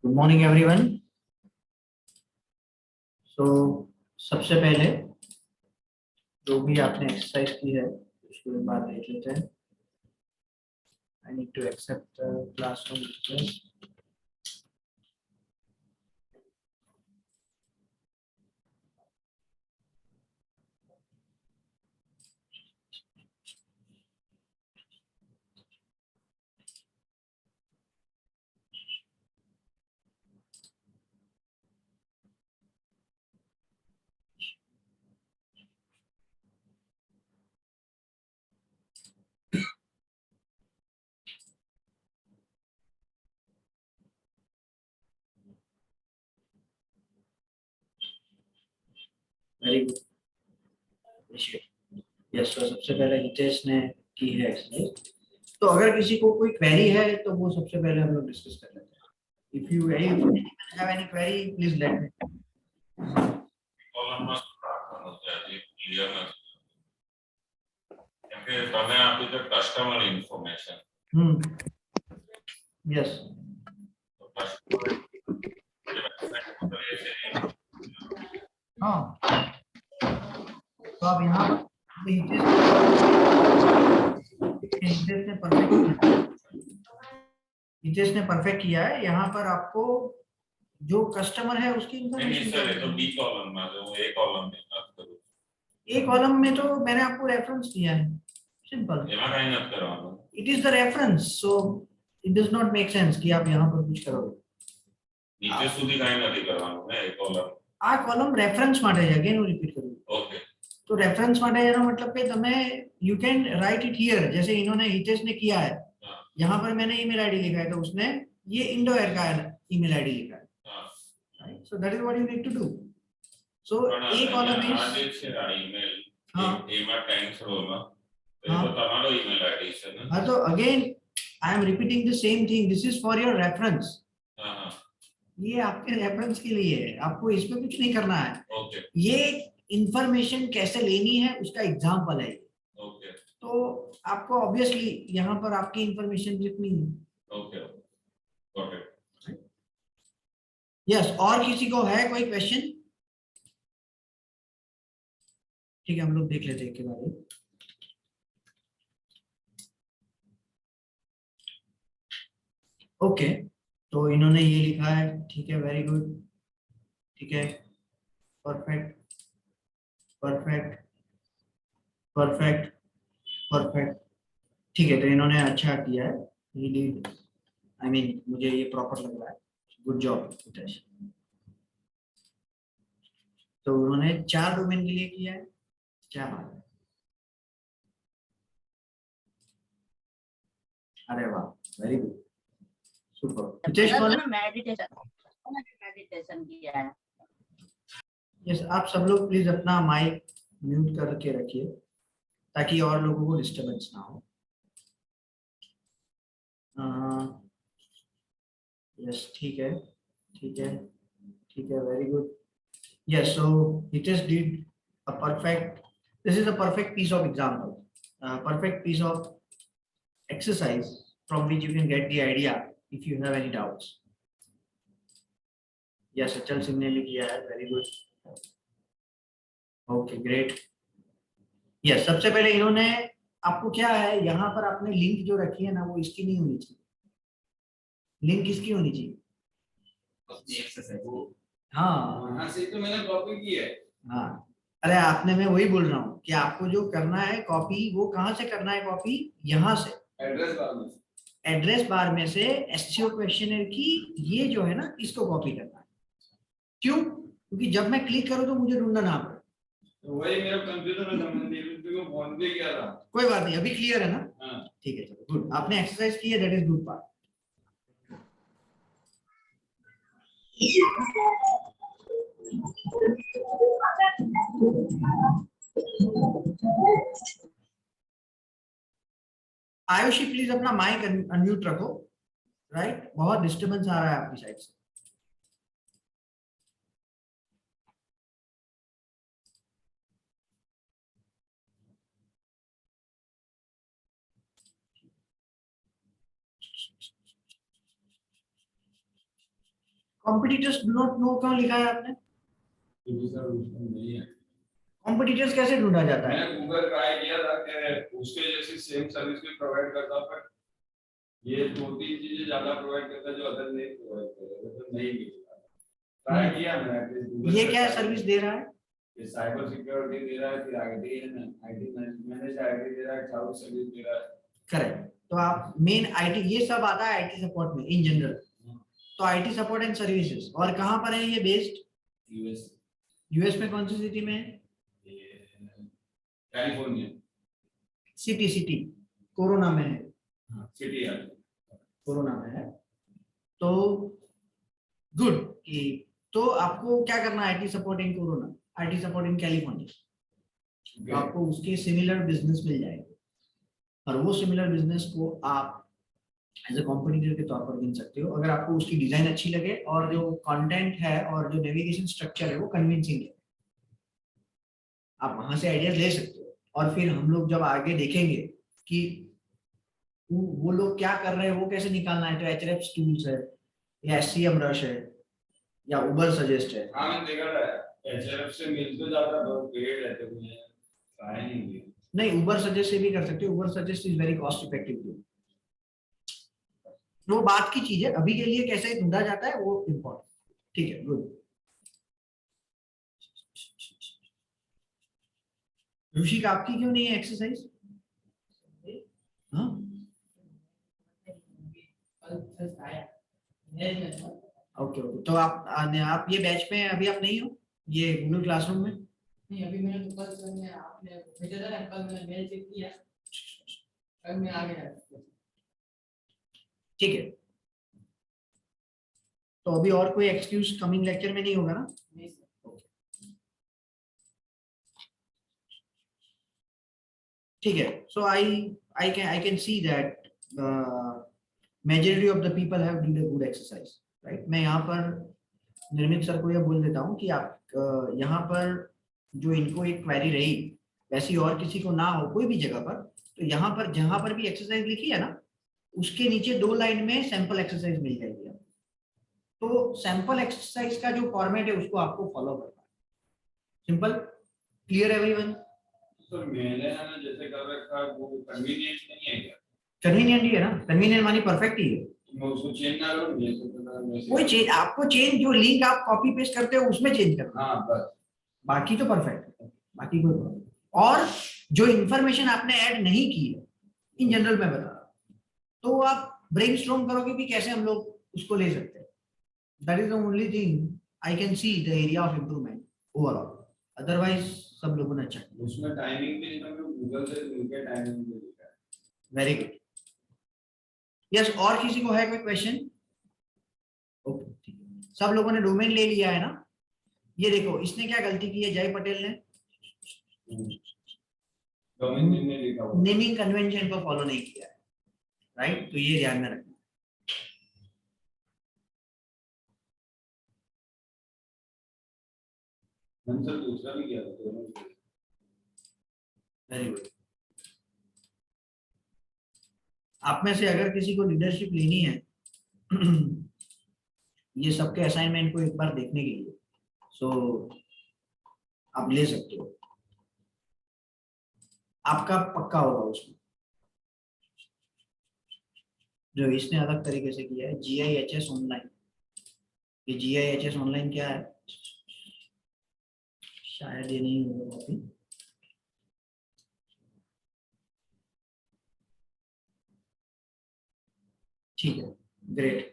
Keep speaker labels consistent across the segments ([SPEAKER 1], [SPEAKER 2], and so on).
[SPEAKER 1] Good morning everyone. सो सबसे पहले जो भी आपने एक्सरसाइज की है उसके बाद देख लेते हैं। I need to accept classroom. Very good. Yes, तो सबसे पहले हितेश ने की है एक्सरसाइज। तो अगर किसी को कोई क्वेरी है तो वो सबसे पहले हम लोग डिस्कस कर लेते हैं। If you have any query please let me.
[SPEAKER 2] તમે આપી તો કસ્ટમર ઇન્ફોર્મેશન
[SPEAKER 1] यस, हाँ, तो आप यहाँ हितेश ने परफेक्ट किया है। यहाँ पर आपको जो कस्टमर है उसकी इंफॉर्मेशन
[SPEAKER 2] तो बी कॉलम में जो ए कॉलम में बात करूं,
[SPEAKER 1] ए कॉलम में तो मैंने आपको रेफरेंस दिया है, सिंपल।
[SPEAKER 2] એમાં કાઈ નથી કરવાનું।
[SPEAKER 1] It is the reference, so it does not make sense कि आप यहाँ पर कुछ करोगे।
[SPEAKER 2] નીચે સુધી કાઈ નથી કરવાનું ને એ કॉलम।
[SPEAKER 1] આ કોલમ રેફરન્સ માટે છે, અગેન હું રિપીટ કરું।
[SPEAKER 2] ઓકે,
[SPEAKER 1] तो रेफरेंस માટે એનો मतलब કે તમે you can write it here, जैसे इन्होंने हितेश ने किया है। यहाँ पर मैंने ईमेल आईडी लिखा है तो उसने ये इंडो एयर का ईमेल आईडी लिखा है। Right, so that is what you need to do. So A column is
[SPEAKER 2] આજે છે આ ઈમેલ
[SPEAKER 1] हाँ
[SPEAKER 2] એમાં ટાઈમ્સ રોમાં
[SPEAKER 1] हाँ
[SPEAKER 2] તો તમારો ઈમેલ આઈડી છે ને।
[SPEAKER 1] हाँ, तो again I am repeating the same thing, this is for your reference.
[SPEAKER 2] हां हां,
[SPEAKER 1] ये आपके रेफरेंस के लिए है, आपको इसमें कुछ नहीं करना है।
[SPEAKER 2] ओके
[SPEAKER 1] ये इंफॉर्मेशन कैसे लेनी है उसका एग्जांपल है।
[SPEAKER 2] ओके
[SPEAKER 1] तो आपको ऑब्वियसली यहाँ पर आपकी इंफॉर्मेशन लिखनी है।
[SPEAKER 2] Okay okay.
[SPEAKER 1] यस, और किसी को है कोई क्वेश्चन? ठीक है, हम लोग देख लेते हैं के बारे में। ओके, तो इन्होंने ये लिखा है, ठीक है, वेरी गुड, ठीक है, परफेक्ट परफेक्ट परफेक्ट परफेक्ट। ठीक है, तो इन्होंने अच्छा किया है, ही डिड, आई मीन मुझे ये प्रॉपर लग रहा है। Good job Hitesh. तो उन्होंने 4 डोमेन के लिए किया है, क्या बात है, अरे वाह, वेरी गुड, सुपर। हितेश कौन है?
[SPEAKER 3] मेडिटेशन किया है।
[SPEAKER 1] यस, आप सब लोग प्लीज अपना माइक म्यूट करके रखिए ताकि और लोगों को डिस्टरबेंस ना हो। यस, ठीक है, ठीक है, ठीक है, very good. Yes, so it just did a perfect, this is a perfect piece of example, perfect piece of exercise from which you can get the idea if you have any doubts. Yes, Achal Singh ने भी किया है, very good. Okay, great. Yes, सबसे पहले इन्होंने आपको क्या है, यहाँ पर आपने लिंक जो रखी है ना वो इसकी नहीं होनी चाहिए। लिंक किसकी होनी चाहिए? हाँ
[SPEAKER 4] से तो मैंने कॉपी की है।
[SPEAKER 1] हाँ, अरे आपने, मैं वही बोल रहा हूँ कि आपको जो करना है कॉपी, वो कहाँ से करना है कॉपी? यहाँ से
[SPEAKER 4] एड्रेस बार में,
[SPEAKER 1] एड्रेस बार में से एससीओ क्वेश्चनर की ये जो है ना, इसको कॉपी करना है। क्यों? क्योंकि जब मैं क्लिक करूँ तो मुझे ढूंढना ना पड़े।
[SPEAKER 4] तो वही मेरा कंप्यूटर में संबंधित को फोन पे किया था।
[SPEAKER 1] कोई बात नहीं, अभी क्लियर है ना?
[SPEAKER 4] हाँ
[SPEAKER 1] ठीक है, चलो गुड, आपने एक्सरसाइज की है, that is good part. Ayushi please अपना माइक अनम्यूट रखो। राइट, बहुत डिस्टरबेंस आ रहा है आपकी साइड से। कॉम्पिटिटर्स डू नॉट नो क्यों लिखा है आपने?
[SPEAKER 4] क्योंकि सर उसमें नहीं है।
[SPEAKER 1] कॉम्पिटिटर्स कैसे ढूंढा जाता है?
[SPEAKER 4] मैंने गूगल ट्राई किया था कि उसके जैसी सेम सर्विस भी प्रोवाइड करता, पर ये 2-3 चीजें ज्यादा प्रोवाइड करता है जो अदर नहीं प्रोवाइड करता, तो नहीं मिलता। ट्राई किया मैंने।
[SPEAKER 1] ये क्या सर्विस दे रहा है?
[SPEAKER 4] ये साइबर सिक्योरिटी दे रहा है, फिर आईटी है ना, आईटी मैनेज आईटी दे रहा है, क्लाउड सर्विस दे रहा है।
[SPEAKER 1] करेक्ट। तो आप मेन आईटी, ये सब आता है आईटी सपोर्ट में इन जनरल। तो आईटी सपोर्ट एंड सर्विसेज, और कहाँ पर है ये बेस्ड?
[SPEAKER 4] यूएस।
[SPEAKER 1] यूएस में कौन सी सिटी में है?
[SPEAKER 4] कैलिफोर्निया।
[SPEAKER 1] सिटी कोरोना में है।
[SPEAKER 4] हाँ, सिटी है।
[SPEAKER 1] कोरोना में है। तो गुड कि तो आपको क्या करना है? IT support in corona, IT support in California. तो आपको उसके सिमिलर बिजनेस मिल जाएंगे, और वो सिमिलर बिजनेस को आप एज ए कॉम्पिटिटर के तौर पर गिन सकते हो, अगर आपको उसकी डिजाइन अच्छी लगे और जो कंटेंट है और जो नेविगेशन स्ट्रक्चर है वो कन्विंसिंग है। आप वहां से आइडियाज ले सकते हो, और फिर हम लोग जब आगे देखेंगे कि वो लोग क्या कर रहे हैं, वो कैसे निकालना है, तो एचआरएफ टूल्स है, या एससीएम रश है, या उबर सजेस्ट है।
[SPEAKER 4] हाँ मैंने देखा था, एचआरएफ से मिल तो जाता है, बहुत पेड रहते हैं, ट्राई नहीं किया।
[SPEAKER 1] नहीं, उबर सजेस्ट से भी कर सकते हो। Uber suggest is very cost effective. वो बात की चीज है, अभी के लिए कैसे ढूंढा जाता है वो इम्पोर्टेंट। ठीक है, गुड। ऋषिक, आपकी क्यों नहीं है एक्सरसाइज? हाँ, ओके ओके। तो आप ये बैच में अभी आप नहीं हो, ये गूगल क्लासरूम में?
[SPEAKER 3] नहीं, अभी मैंने तो कल मैंने आपने भेजा था ना, कल मैंने मेल चेक किया, कल मैं आ गया।
[SPEAKER 1] ठीक है। तो अभी और कोई एक्सक्यूज कमिंग लेक्चर में नहीं होगा ना?
[SPEAKER 3] नहीं सर।
[SPEAKER 1] ठीक है। So I can see that majority of the people have did a good exercise, right. मैं यहाँ पर निर्मित सर को यह बोल देता हूँ कि आप यहाँ पर जो इनको एक क्वेरी रही वैसी और किसी को ना हो कोई भी जगह पर, तो यहाँ पर जहां पर भी एक्सरसाइज लिखी है ना, उसके नीचे 2 लाइन में सैंपल एक्सरसाइज मिल जाएगी आपको। तो सैंपल एक्सरसाइज का जो फॉर्मेट है उसको आपको फॉलो करना है। Simple, clear everyone?
[SPEAKER 4] तो मैंने है ना जैसे कर रखा है, वो कन्वीनियंट नहीं है क्या?
[SPEAKER 1] कन्वीनियंट ही है ना, कन्वीनियंट मानी परफेक्ट ही है।
[SPEAKER 4] मैं उसको चेंज ना करूं, जैसे तो
[SPEAKER 1] कोई चेंज, आपको चेंज जो लिंक आप कॉपी पेस्ट करते हो उसमें चेंज करना,
[SPEAKER 4] हाँ बस।
[SPEAKER 1] बाकी तो परफेक्ट है, बाकी कोई प्रॉब्लम। और जो इंफॉर्मेशन आपने ऐड नहीं की है, इन जनरल मैं बता रहा हूँ, तो आप ब्रेनस्टॉर्म करोगे कि कैसे हम लोग उसको ले सकते हैं। That is the only thing I can see the area of improvement overall. Otherwise सब लोगों ने अच्छा किया।
[SPEAKER 4] उसमें टाइमिंग भी नहीं, तो गूगल से मिलकर टाइमिंग भी लिखा है।
[SPEAKER 1] Very good. यस, और किसी को है कोई क्वेश्चन? ओके, ठीक है। सब लोगों ने डोमेन ले लिया है ना? ये देखो, इसने क्या गलती की है जय पटेल ने?
[SPEAKER 4] डोमेन नेम में लिखा हुआ है।
[SPEAKER 1] नेमिंग कन्वेंशन को फॉलो नहीं किया है, राइट। तो ये ध्यान में रखना।
[SPEAKER 4] मैंने सर दूसरा भी किया था, दोनों किया।
[SPEAKER 1] Very good. आप में से अगर किसी को लीडरशिप लेनी है ये सबके असाइनमेंट को एक बार देखने के लिए, सो आप ले सकते हो, आपका पक्का होगा उसमें। जो इसने अलग तरीके से किया है, GIHS ऑनलाइन। ये GIHS ऑनलाइन क्या है? शायद ये नहीं होगा अभी। ठीक है, ग्रेट।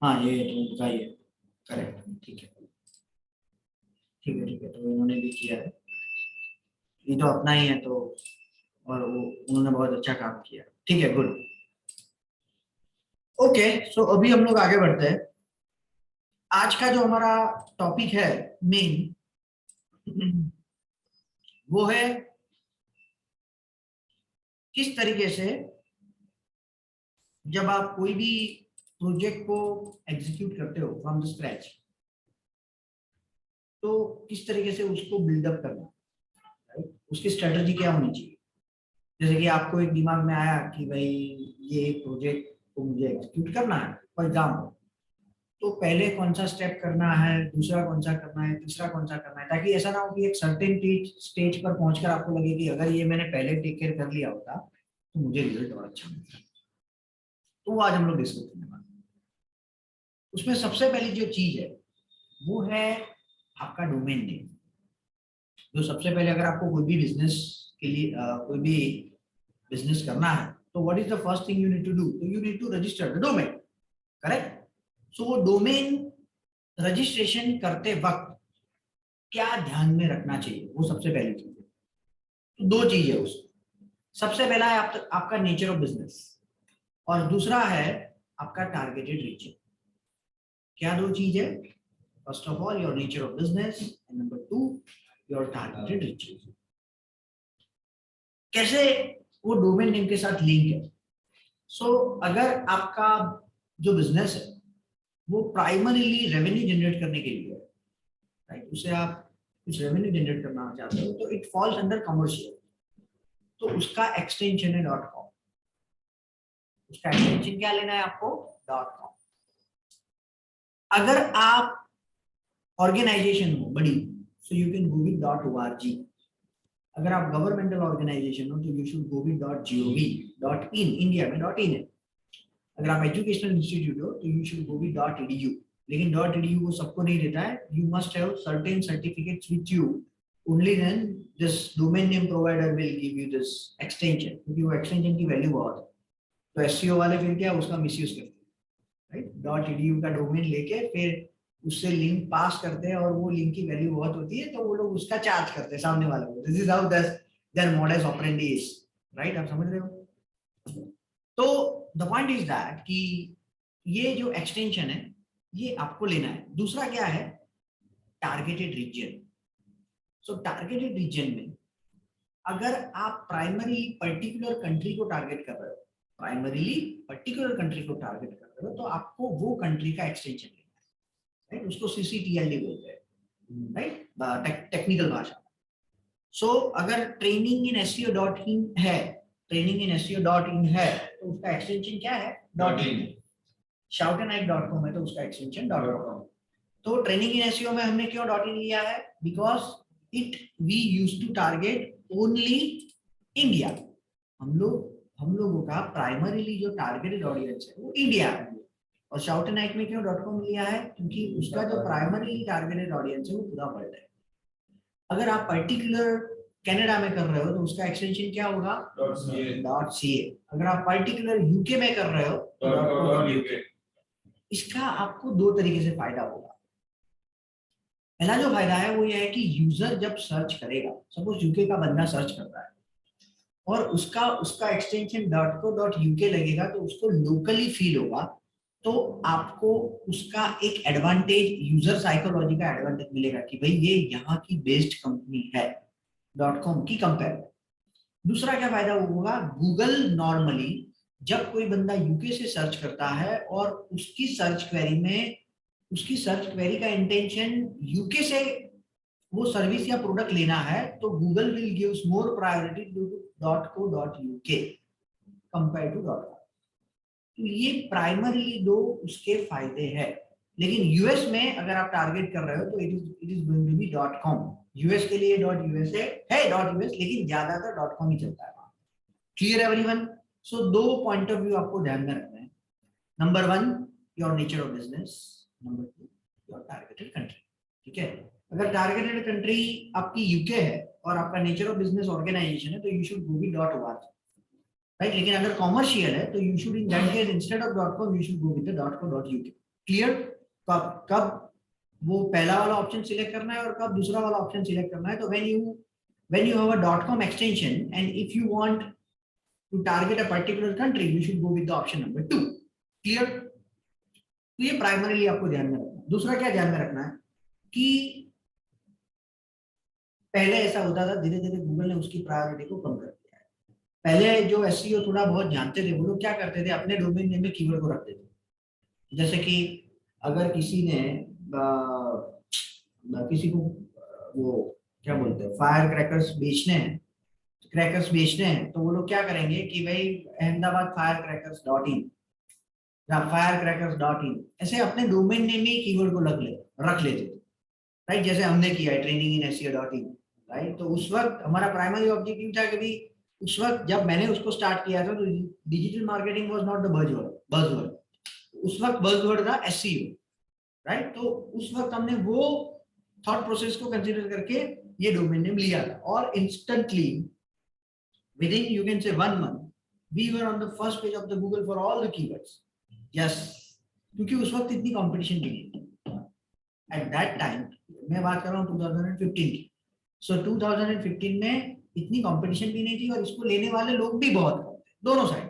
[SPEAKER 1] हाँ, ये तो उनका ही है, करेक्ट। ठीक है, ठीक है, ठीक है। तो इन्होंने भी किया है, ये तो अपना ही है, तो और वो उन्होंने बहुत अच्छा काम किया। ठीक है, गुड। ओके, सो अभी हम लोग आगे बढ़ते हैं। आज का जो हमारा टॉपिक है मेन, वो है किस तरीके से जब आप कोई भी प्रोजेक्ट को एग्जीक्यूट करते हो फ्रॉम द स्क्रैच, तो किस तरीके से उसको बिल्डअप करना, राइट। उसकी स्ट्रेटजी क्या होनी चाहिए। जैसे कि आपको एक दिमाग में आया कि भाई ये प्रोजेक्ट को मुझे एग्जीक्यूट करना है फॉर एग्जाम्पल, तो पहले कौन सा स्टेप करना है, दूसरा कौन सा करना है, तीसरा कौन सा करना है, ताकि ऐसा ना हो कि एक सर्टेन स्टेज पर पहुंचकर आपको लगे कि अगर ये मैंने पहले टेक केयर कर लिया होता तो मुझे रिजल्ट और अच्छा मिलता। तो वो आज हम लोग डिस्कस करने वाले हैं। उसमें सबसे पहली जो चीज है वो है आपका डोमेन नेम। जो सबसे पहले अगर आपको कोई भी बिजनेस के लिए कोई भी बिजनेस करना है तो what is the first thing you need to do, तो you need to register the domain, correct. So वो डोमेन रजिस्ट्रेशन करते वक्त क्या ध्यान में रखना चाहिए, वो सबसे पहली चीज है। तो दो चीज है उसमें, सबसे पहला है आपका नेचर ऑफ बिजनेस और दूसरा है आपका टारगेटेड रीजन। क्या दो चीज है? First of all your nature of business and number 2 your targeted region. कैसे वो डोमेन नेम के साथ लिंक है? सो अगर आपका जो बिजनेस है वो प्राइमरीली रेवेन्यू जनरेट करने के लिए है, राइट, उसे आप कुछ रेवेन्यू जनरेट करना चाहते हो तो इट फॉल्स अंडर कमर्शियल, तो उसका एक्सटेंशन है .com। उसका एक्सटेंशन क्या लेना है आपको? .com। अगर आप ऑर्गेनाइजेशन हो बड़ी, so you can go with .org। अगर आप गवर्नमेंटल ऑर्गेनाइजेशन हो तो you should go with .gov, .in, India में .in है। अगर आप एजुकेशनल इंस्टीट्यूट हो तो you should go with .edu, लेकिन .edu वो सबको नहीं देता है। You must have certain certificates with you, only then this domain name provider will give you this extension, क्योंकि वो एक्सटेंशन की वैल्यू बहुत है। तो एसईओ वाले फिर क्या उसका मिसयूज करते हैं, राइट। .edu का डोमेन लेके फिर उससे लिंक पास करते हैं और वो लिंक की वैल्यू बहुत होती है तो वो लोग उसका चार्ज करते हैं सामने वाले को। This is how their modus operandi is, right, आप समझ रहे हो। तो द पॉइंट इज दैट कि ये जो एक्सटेंशन है ये आपको लेना है। दूसरा क्या है? Targeted region. So targeted region में अगर आप प्राइमरी पर्टिकुलर कंट्री को टारगेट कर रहे हो, प्राइमरीली पर्टिकुलर कंट्री को टारगेट कर रहे हो, तो आपको वो कंट्री का एक्सटेंशन लेना है, राइट। उसको CCTLD बोलते हैं, राइट, टेक्निकल भाषा। सो अगर ट्रेनिंग इन SEO.in है, ट्रेनिंग इन SEO.in है तो उसका एक्सटेंशन क्या है? .in। shoutenike.com है तो उसका एक्सटेंशन .com। तो ट्रेनिंग इन SEO में हमने क्यों .in लिया है? Because it we used to target only India. हम लोगों का प्राइमरीली जो टारगेटेड ऑडियंस है वो इंडिया है। और shoutenike में क्यों .com लिया है? क्योंकि उसका जो प्राइमरीली टारगेटेड ऑडियंस है वो पूरा वर्ल्ड है। अगर आप पर्टिकुलर कनाडा में कर रहे हो तो उसका एक्सटेंशन क्या होगा? .ca। अगर आप पर्टिकुलर यूके में कर रहे हो तो .uk। इसका आपको दो तरीके से फायदा होगा। पहला जो फायदा है वो ये है कि यूजर जब सर्च करेगा, सपोज यूके का बंदा सर्च कर रहा है और उसका एक्सटेंशन .co.uk लगेगा तो उसको लोकली फील होगा, तो आपको उसका एक एडवांटेज, यूजर साइकोलॉजी का एडवांटेज मिलेगा कि भाई ये यहाँ की बेस्ड कंपनी है .com की कंपेयर। दूसरा क्या फायदा होगा? गूगल नॉर्मली जब कोई बंदा यूके से सर्च करता है और उसकी सर्च क्वेरी का इंटेंशन यूके से वो सर्विस या प्रोडक्ट लेना है, तो Google will gives more priority to .co.uk compare to .com। तो ये प्राइमरीली दो उसके फायदे हैं। लेकिन यूएस में अगर आप टारगेट कर रहे हो तो it is going to be .com। US के लिए .USA है .US, लेकिन ज्यादातर .com ही चलता है वहां। Clear everyone? सो दो पॉइंट ऑफ व्यू आपको ध्यान में रखना है। Number 1 your nature of business, number 2 your targeted country. ठीक है, अगर टारगेटेड कंट्री आपकी यूके है और आपका नेचर ऑफ बिजनेस ऑर्गेनाइजेशन है तो you should go with .org, right. लेकिन अगर कॉमर्शियल है तो you should in that case instead of .com you should go with .co.uk। Clear? कब वो पहला वाला ऑप्शन सिलेक्ट करना है और कब दूसरा वाला ऑप्शन सिलेक्ट करना है। तो when you have a .com extension and if you want to target a particular country you should go with the option number 2। Clear? तो ये प्राइमरीली आपको ध्यान में रखना है। दूसरा क्या ध्यान में रखना है कि पहले ऐसा होता था, धीरे धीरे गूगल ने उसकी प्रायोरिटी को कम कर दिया है। पहले जो SEO थोड़ा बहुत जानते थे वो लोग क्या करते थे, अपने डोमेन नेम में कीवर्ड को रखते थे। जैसे कि अगर किसी ने किसी को वो क्या बोलते हैं फायर क्रैकर्स बेचने हैं क्रैकर्स बेचने हैं तो वो लोग क्या करेंगे कि भाई Ahmedabad fire crackers dot in या फायर क्रैकर्स डॉट इन ऐसे अपने डोमेन नेम में कीवर्ड को रख लेते थे, राइट, जैसे हमने किया है training in SEO dot in, right. तो उस वक्त हमारा प्राइमरी ऑब्जेक्टिव था कि भाई उस वक्त जब मैंने उसको स्टार्ट किया था तो digital marketing was not the buzzword, उस वक्त बज़वर्ड था एसईओ, राइट। तो उस वक्त हमने वो थॉट प्रोसेस को कंसीडर करके ये डोमेन नेम लिया था और instantly within you can say 1 month we were on the first page of the Google for all the keywords. Yes, क्योंकि उस वक्त इतनी कंपटीशन भी नहीं थी एट दैट टाइम। मैं बात कर रहा हूँ 2015 की। सो 2015 में इतनी कंपटीशन भी नहीं थी और इसको लेने वाले लोग भी बहुत कम थे दोनों साइड।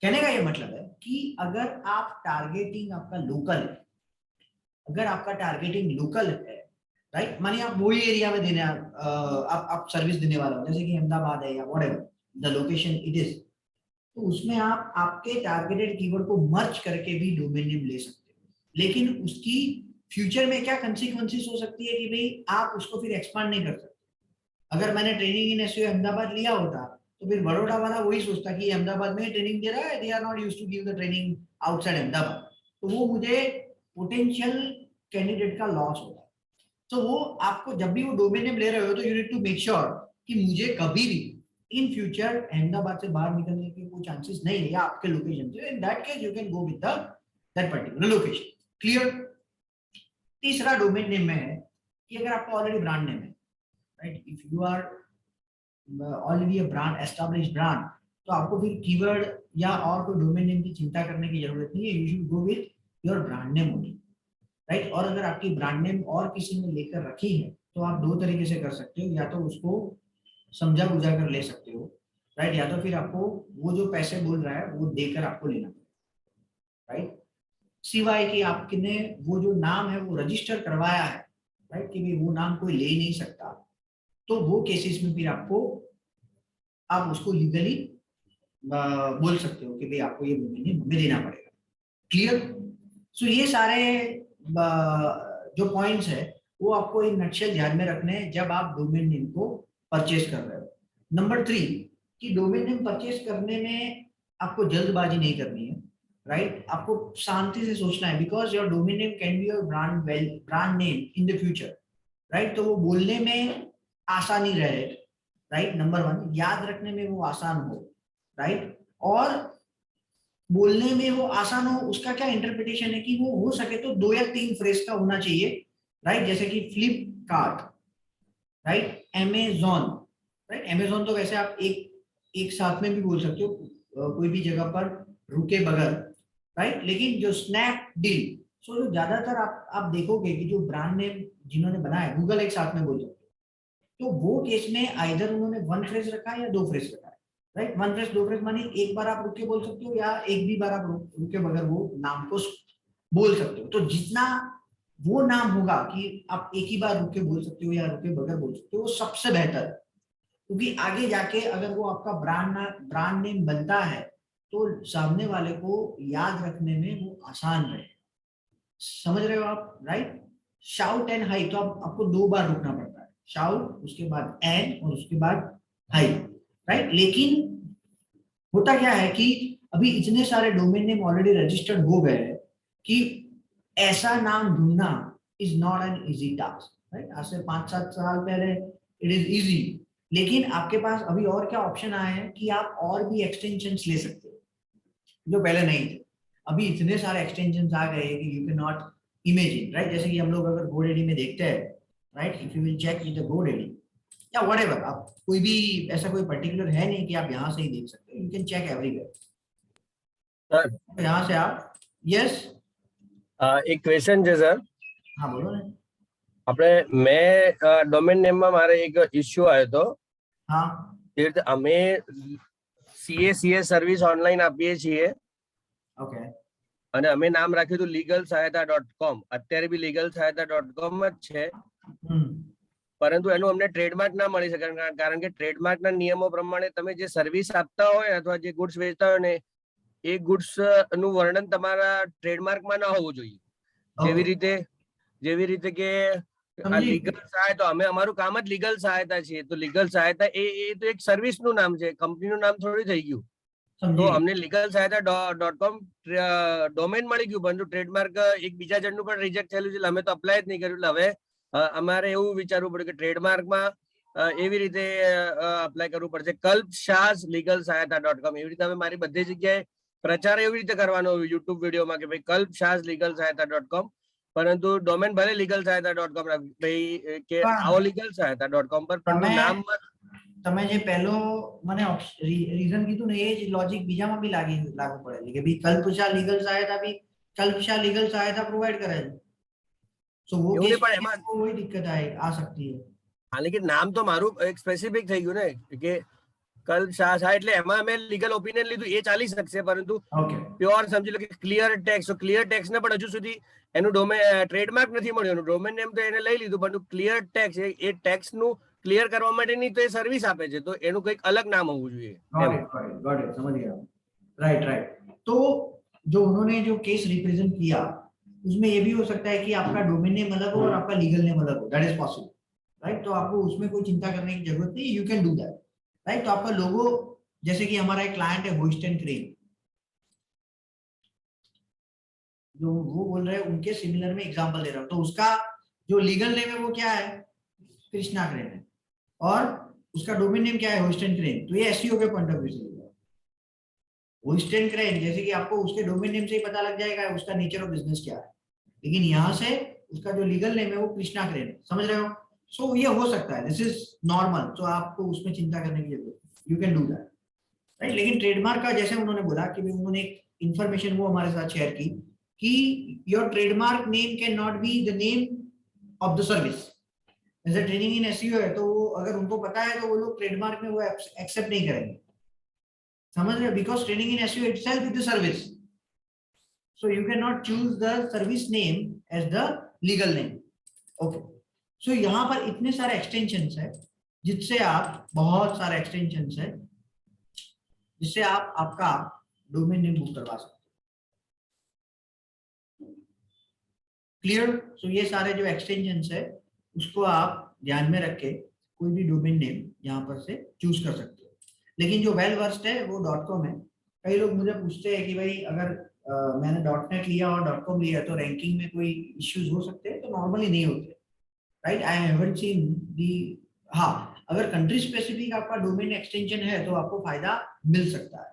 [SPEAKER 1] कहने का ये मतलब है कि अगर आप टारगेटिंग आपका लोकल है, अगर आपका टारगेटिंग लोकल है, राइट, मानिए आप वही एरिया में देने आप सर्विस देने वाला हो, जैसे कि अहमदाबाद है या whatever the location it is, तो उसमें आप आपके टारगेटेड कीवर्ड को मर्ज करके भी डोमेन नेम ले सकते हो। लेकिन उसकी फ्यूचर में क्या कंसीक्वेंसेस हो सकती है कि भाई आप उसको फिर एक्सपांड नहीं कर सकते। अगर मैंने ट्रेनिंग इन एसईओ अहमदाबाद लिया होता तो फिर बड़ौदा वाला वही सोचता कि अहमदाबाद में ट्रेनिंग दे रहा है, they are not used to give the training outside Ahmedabad, तो वो मुझे पोटेंशियल कैंडिडेट का लॉस होता है। तो वो आपको जब भी वो डोमेन नेम ले रहे हो तो you need to make sure कि मुझे कभी भी इन फ्यूचर अहमदाबाद से बाहर निकलने के कोई चांसेस नहीं है आपके लोकेशन से। In that case you can go with that particular location. Clear. तीसरा डोमेन नेम में है कि अगर आपका ऑलरेडी ब्रांड नेम है, right, if you are already a brand established brand, तो आपको फिर कीवर्ड या और कोई डोमेन नेम की चिंता करने की जरूरत नहीं है। You should go with your brand name only, right. और अगर आपकी ब्रांड नेम और किसी ने लेकर रखी है तो आप दो तरीके से कर सकते हो, या तो उसको समझा बुझा कर ले सकते हो, राइट, या तो फिर आपको वो जो पैसे बोल रहा है वो देकर आपको लेना पड़ेगा, राइट। सिवाय कि आपने वो जो नाम है वो रजिस्टर करवाया है, राइट, कि भाई वो नाम कोई ले नहीं सकता, तो वो केसेस में फिर आपको आप उसको लीगली बोल सकते हो कि भाई आपको ये डोमेन नेम हमें देना पड़ेगा। क्लियर। सो ये सारे जो पॉइंट्स है वो आपको एक नक्शल ध्यान में रखने हैं जब आप डोमेन नेम को परचेज कर रहे हो। नंबर 3 कि डोमेन नेम परचेज करने में आपको जल्दबाजी नहीं करनी है, राइट। आपको शांति से सोचना है, because your domain name can be your brand name in the future, right. तो वो बोलने में आसानी रहे, राइट, नंबर 1 याद रखने में वो आसान हो, राइट, और बोलने में वो आसान हो। उसका क्या इंटरप्रिटेशन है कि वो हो सके तो 2 या 3 फ्रेज का होना चाहिए, राइट, जैसे कि Flipkart, right, Amazon, right. Amazon तो वैसे आप एक साथ में भी बोल सकते हो कोई भी जगह पर रुके बगैर, राइट। लेकिन जो स्नैपडील, सो जो ज्यादातर आप देखोगे कि जो ब्रांड नेम जिन्होंने बनाया, गूगल एक साथ में बोल सकते हो, तो वो केस में आइदर उन्होंने 1 फ्रेज रखा है या 2 फ्रेज रखा है, राइट। 1 फ्रेज 2 फ्रेज मानी एक बार आप रुक के बोल सकते हो या एक भी बार आप रुक के बगैर वो नाम को बोल सकते हो। तो जितना वो नाम होगा कि आप एक ही बार रुक के बोल सकते हो या रुके बगैर बोल सकते हो, वो सबसे बेहतर है, क्योंकि आगे जाके अगर वो आपका ब्रांड नेम बनता है तो सामने वाले को याद रखने में वो आसान रहे। समझ रहे हो आप, राइट। शाउट एंड हाई, तो आपको 2 बार रुकना पड़ता है, शाउट उसके बाद एंड और उसके बाद हाई, राइट। लेकिन होता क्या है कि अभी इतने सारे डोमेन नेम ऑलरेडी रजिस्टर्ड हो गए हैं कि ऐसा नाम ढूंढना is not an easy task, right. आज से 5-7 साल पहले इट इज इजी, लेकिन आपके पास अभी और क्या ऑप्शन आए हैं कि आप और भी एक्सटेंशंस ले सकते हो जो पहले नहीं थे। अभी इतने सारे एक्सटेंशंस आ गए कि you can not imagine, right. जैसे कि हम लोग अगर GoDaddy में देखते हैं, right, if you will check with the GoDaddy या व्हाटएवर, आप कोई भी ऐसा कोई पर्टिकुलर है नहीं कि आप यहाँ से ही देख सकते हो, you can check everywhere.
[SPEAKER 5] Sir
[SPEAKER 1] यहाँ से आप, यस,
[SPEAKER 5] एक क्वेश्चन છે સર
[SPEAKER 1] हाँ बोलो ना।
[SPEAKER 5] આપણે મેં ડોમેન નેમમાં મારે એક ઇશ્યુ આવ્યો હતો
[SPEAKER 1] हाँ
[SPEAKER 5] એ રીતે અમે CA સર્વિસ ઓનલાઈન આપીએ છીએ
[SPEAKER 1] ओके
[SPEAKER 5] અને અમે નામ રાખ્યું હતું legalsahayata.com. અત્યારે બી legalsahayata.com જ છે, પરંતુ એનું અમને ટ્રેડમાર્ક ના મળી શકે કારણ કે ટ્રેડમાર્કના નિયમો પ્રમાણે તમે જે સર્વિસ આપતા હોય અથવા જે ગુડ્સ વેચતા હોય ને એ ગુડ્સ નું વર્ણન તમારા ટ્રેડમાર્કમાં ના હોવું જોઈએ. જેવી રીતે કે
[SPEAKER 1] સમજી
[SPEAKER 5] લીગલ સહાયતા અમે અમારું કામ જ લીગલ સહાયતા છે, તો લીગલ સહાયતા એ તો એક સર્વિસ નું નામ છે, કંપનીનું નામ થોડી થઈ ગયું. તો
[SPEAKER 1] સમજી
[SPEAKER 5] અમને લીગલ સહાયતા .com ડોમેન મળી ગયું, પરંતુ ટ્રેડમાર્ક એક બીજા જણનું પણ રિજેક્ટ થયેલું છે, એટલે અમે તો અપ્લાય જ નહીં કર્યું. એટલે હવે અમારે એવું વિચારવું પડ્યું કે ટ્રેડમાર્કમાં એવી રીતે અપ્લાય કરવું પડશે, કલ્પશાઝ લીગલ સહાયતા .com એવી રીતે અમે મારી બધી જગ્યાએ પ્રચાર એવી રીતે કરવાનો યુટ્યુબ વિડીયોમાં કે ભાઈ કલ્પશાઝ લીગલ સહાયતા .com, પરંતુ ડોમેન ભલે લીગલ સહાયતા .com ભાઈ કે આવો લીગલ સહાયતા .com પર, પરંતુ નામ
[SPEAKER 1] તમે જે પહેલો મને રીઝન કીધું ને, એ જ લોજિક બીજામાં બી લાગુ પડે કે ભાઈ કલ્પશા લીગલ સહાયતા બી कल्पशा लीगल सहायता प्रोवाइड करे है, सो वो केस में कोई दिक्कत आ सकती है.
[SPEAKER 5] हाँ, लेकिन नाम तो मारू एक स्पेसिफिक થઈ ગયું ને કે કલ્પશા એટલે એમાં મેં લીગલ ઓપિનિયન લીધું એ ચાલી શકશે, પરંતુ પ્યોર સમજી લો કે ક્લિયર ટેક્સ, તો ક્લિયર ટેક્સ ને પણ હજુ સુધી એનું ટ્રેડમાર્ક નથી મળ્યું, ડોમેન નેમ તો એને લઈ લીધું, પરંતુ ક્લિયર ટેક્સ એ ટેક્સ નું ક્લિયર કરવા માટેની તો એ સર્વિસ આપે છે, તો એનું કંઈક અલગ નામ હોવું જોઈએ.
[SPEAKER 1] गॉट इट, समझ गया. राइट. तो जो उन्होंने जो केस रिप्रेजेंट किया उसमें ये भी हो सकता है कि आपका डोमेन नेम अलग हो और आपका लीगल नेम अलग हो, दैट इज पॉसिबल, राइट. तो आपको उसमें कोई चिंता करने की जरूरत नहीं, you can do that, right. तो आपका लोगो, जैसे कि हमारा एक क्लाइंट है होस्ट एंड क्रेन, जो वो बोल रहे हैं उनके सिमिलर में एग्जांपल दे रहा हूं, तो उसका जो लीगल नेम है वो क्या है, कृष्णा क्रेन है, और उसका डोमेन नेम क्या है, होस्ट एंड क्रेन. तो ये एसईओ के पॉइंट ऑफ व्यू से होस्ट एंड क्रेन, जैसे कि आपको उसके डोमेन नेम से ही पता लग जाएगा उसका नेचर ऑफ बिजनेस क्या है, लेकिन यहाँ से उसका जो लीगल नेम है वो कृष्णा क्रेन, समझ रहे हो. सो ये हो सकता है, दिस इज नॉर्मल, तो आपको उसमें चिंता करने की जरूरत है, you can do that, right. लेकिन ट्रेडमार्क का जैसे उन्होंने बोला कि उन्होंने एक इंफॉर्मेशन वो हमारे साथ शेयर की कि your trademark name can not be the name of the service. जैसे ट्रेनिंग इन एसईओ है, तो अगर उनको पता है तो वो लोग ट्रेडमार्क में वो एक्सेप्ट नहीं करेंगे, समझ रहे हो, because training in SEO itself is the service, so you can not choose the service name as the legal name. Okay, so यहाँ पर इतने सारे एक्सटेंशंस है जिससे आप, बहुत सारे एक्सटेंशंस है जिससे आप आपका डोमेन नेम बुक करवा सकते हो. क्लियर. सो ये सारे जो एक्सटेंशंस है उसको आप ध्यान में रख के कोई भी डोमेन नेम यहाँ पर से चूज कर सकते हो. लेकिन जो वेल वर्स्ड है वो .com है. कई लोग मुझे पूछते हैं कि भाई अगर मैंने .net लिया और .com लिया तो रैंकिंग में कोई इश्यूज हो सकते हैं, तो नॉर्मली नहीं होते, राइट. आई हैवंट सीन दी. हाँ, अगर कंट्री स्पेसिफिक आपका डोमेन एक्सटेंशन है तो आपको फायदा मिल सकता है.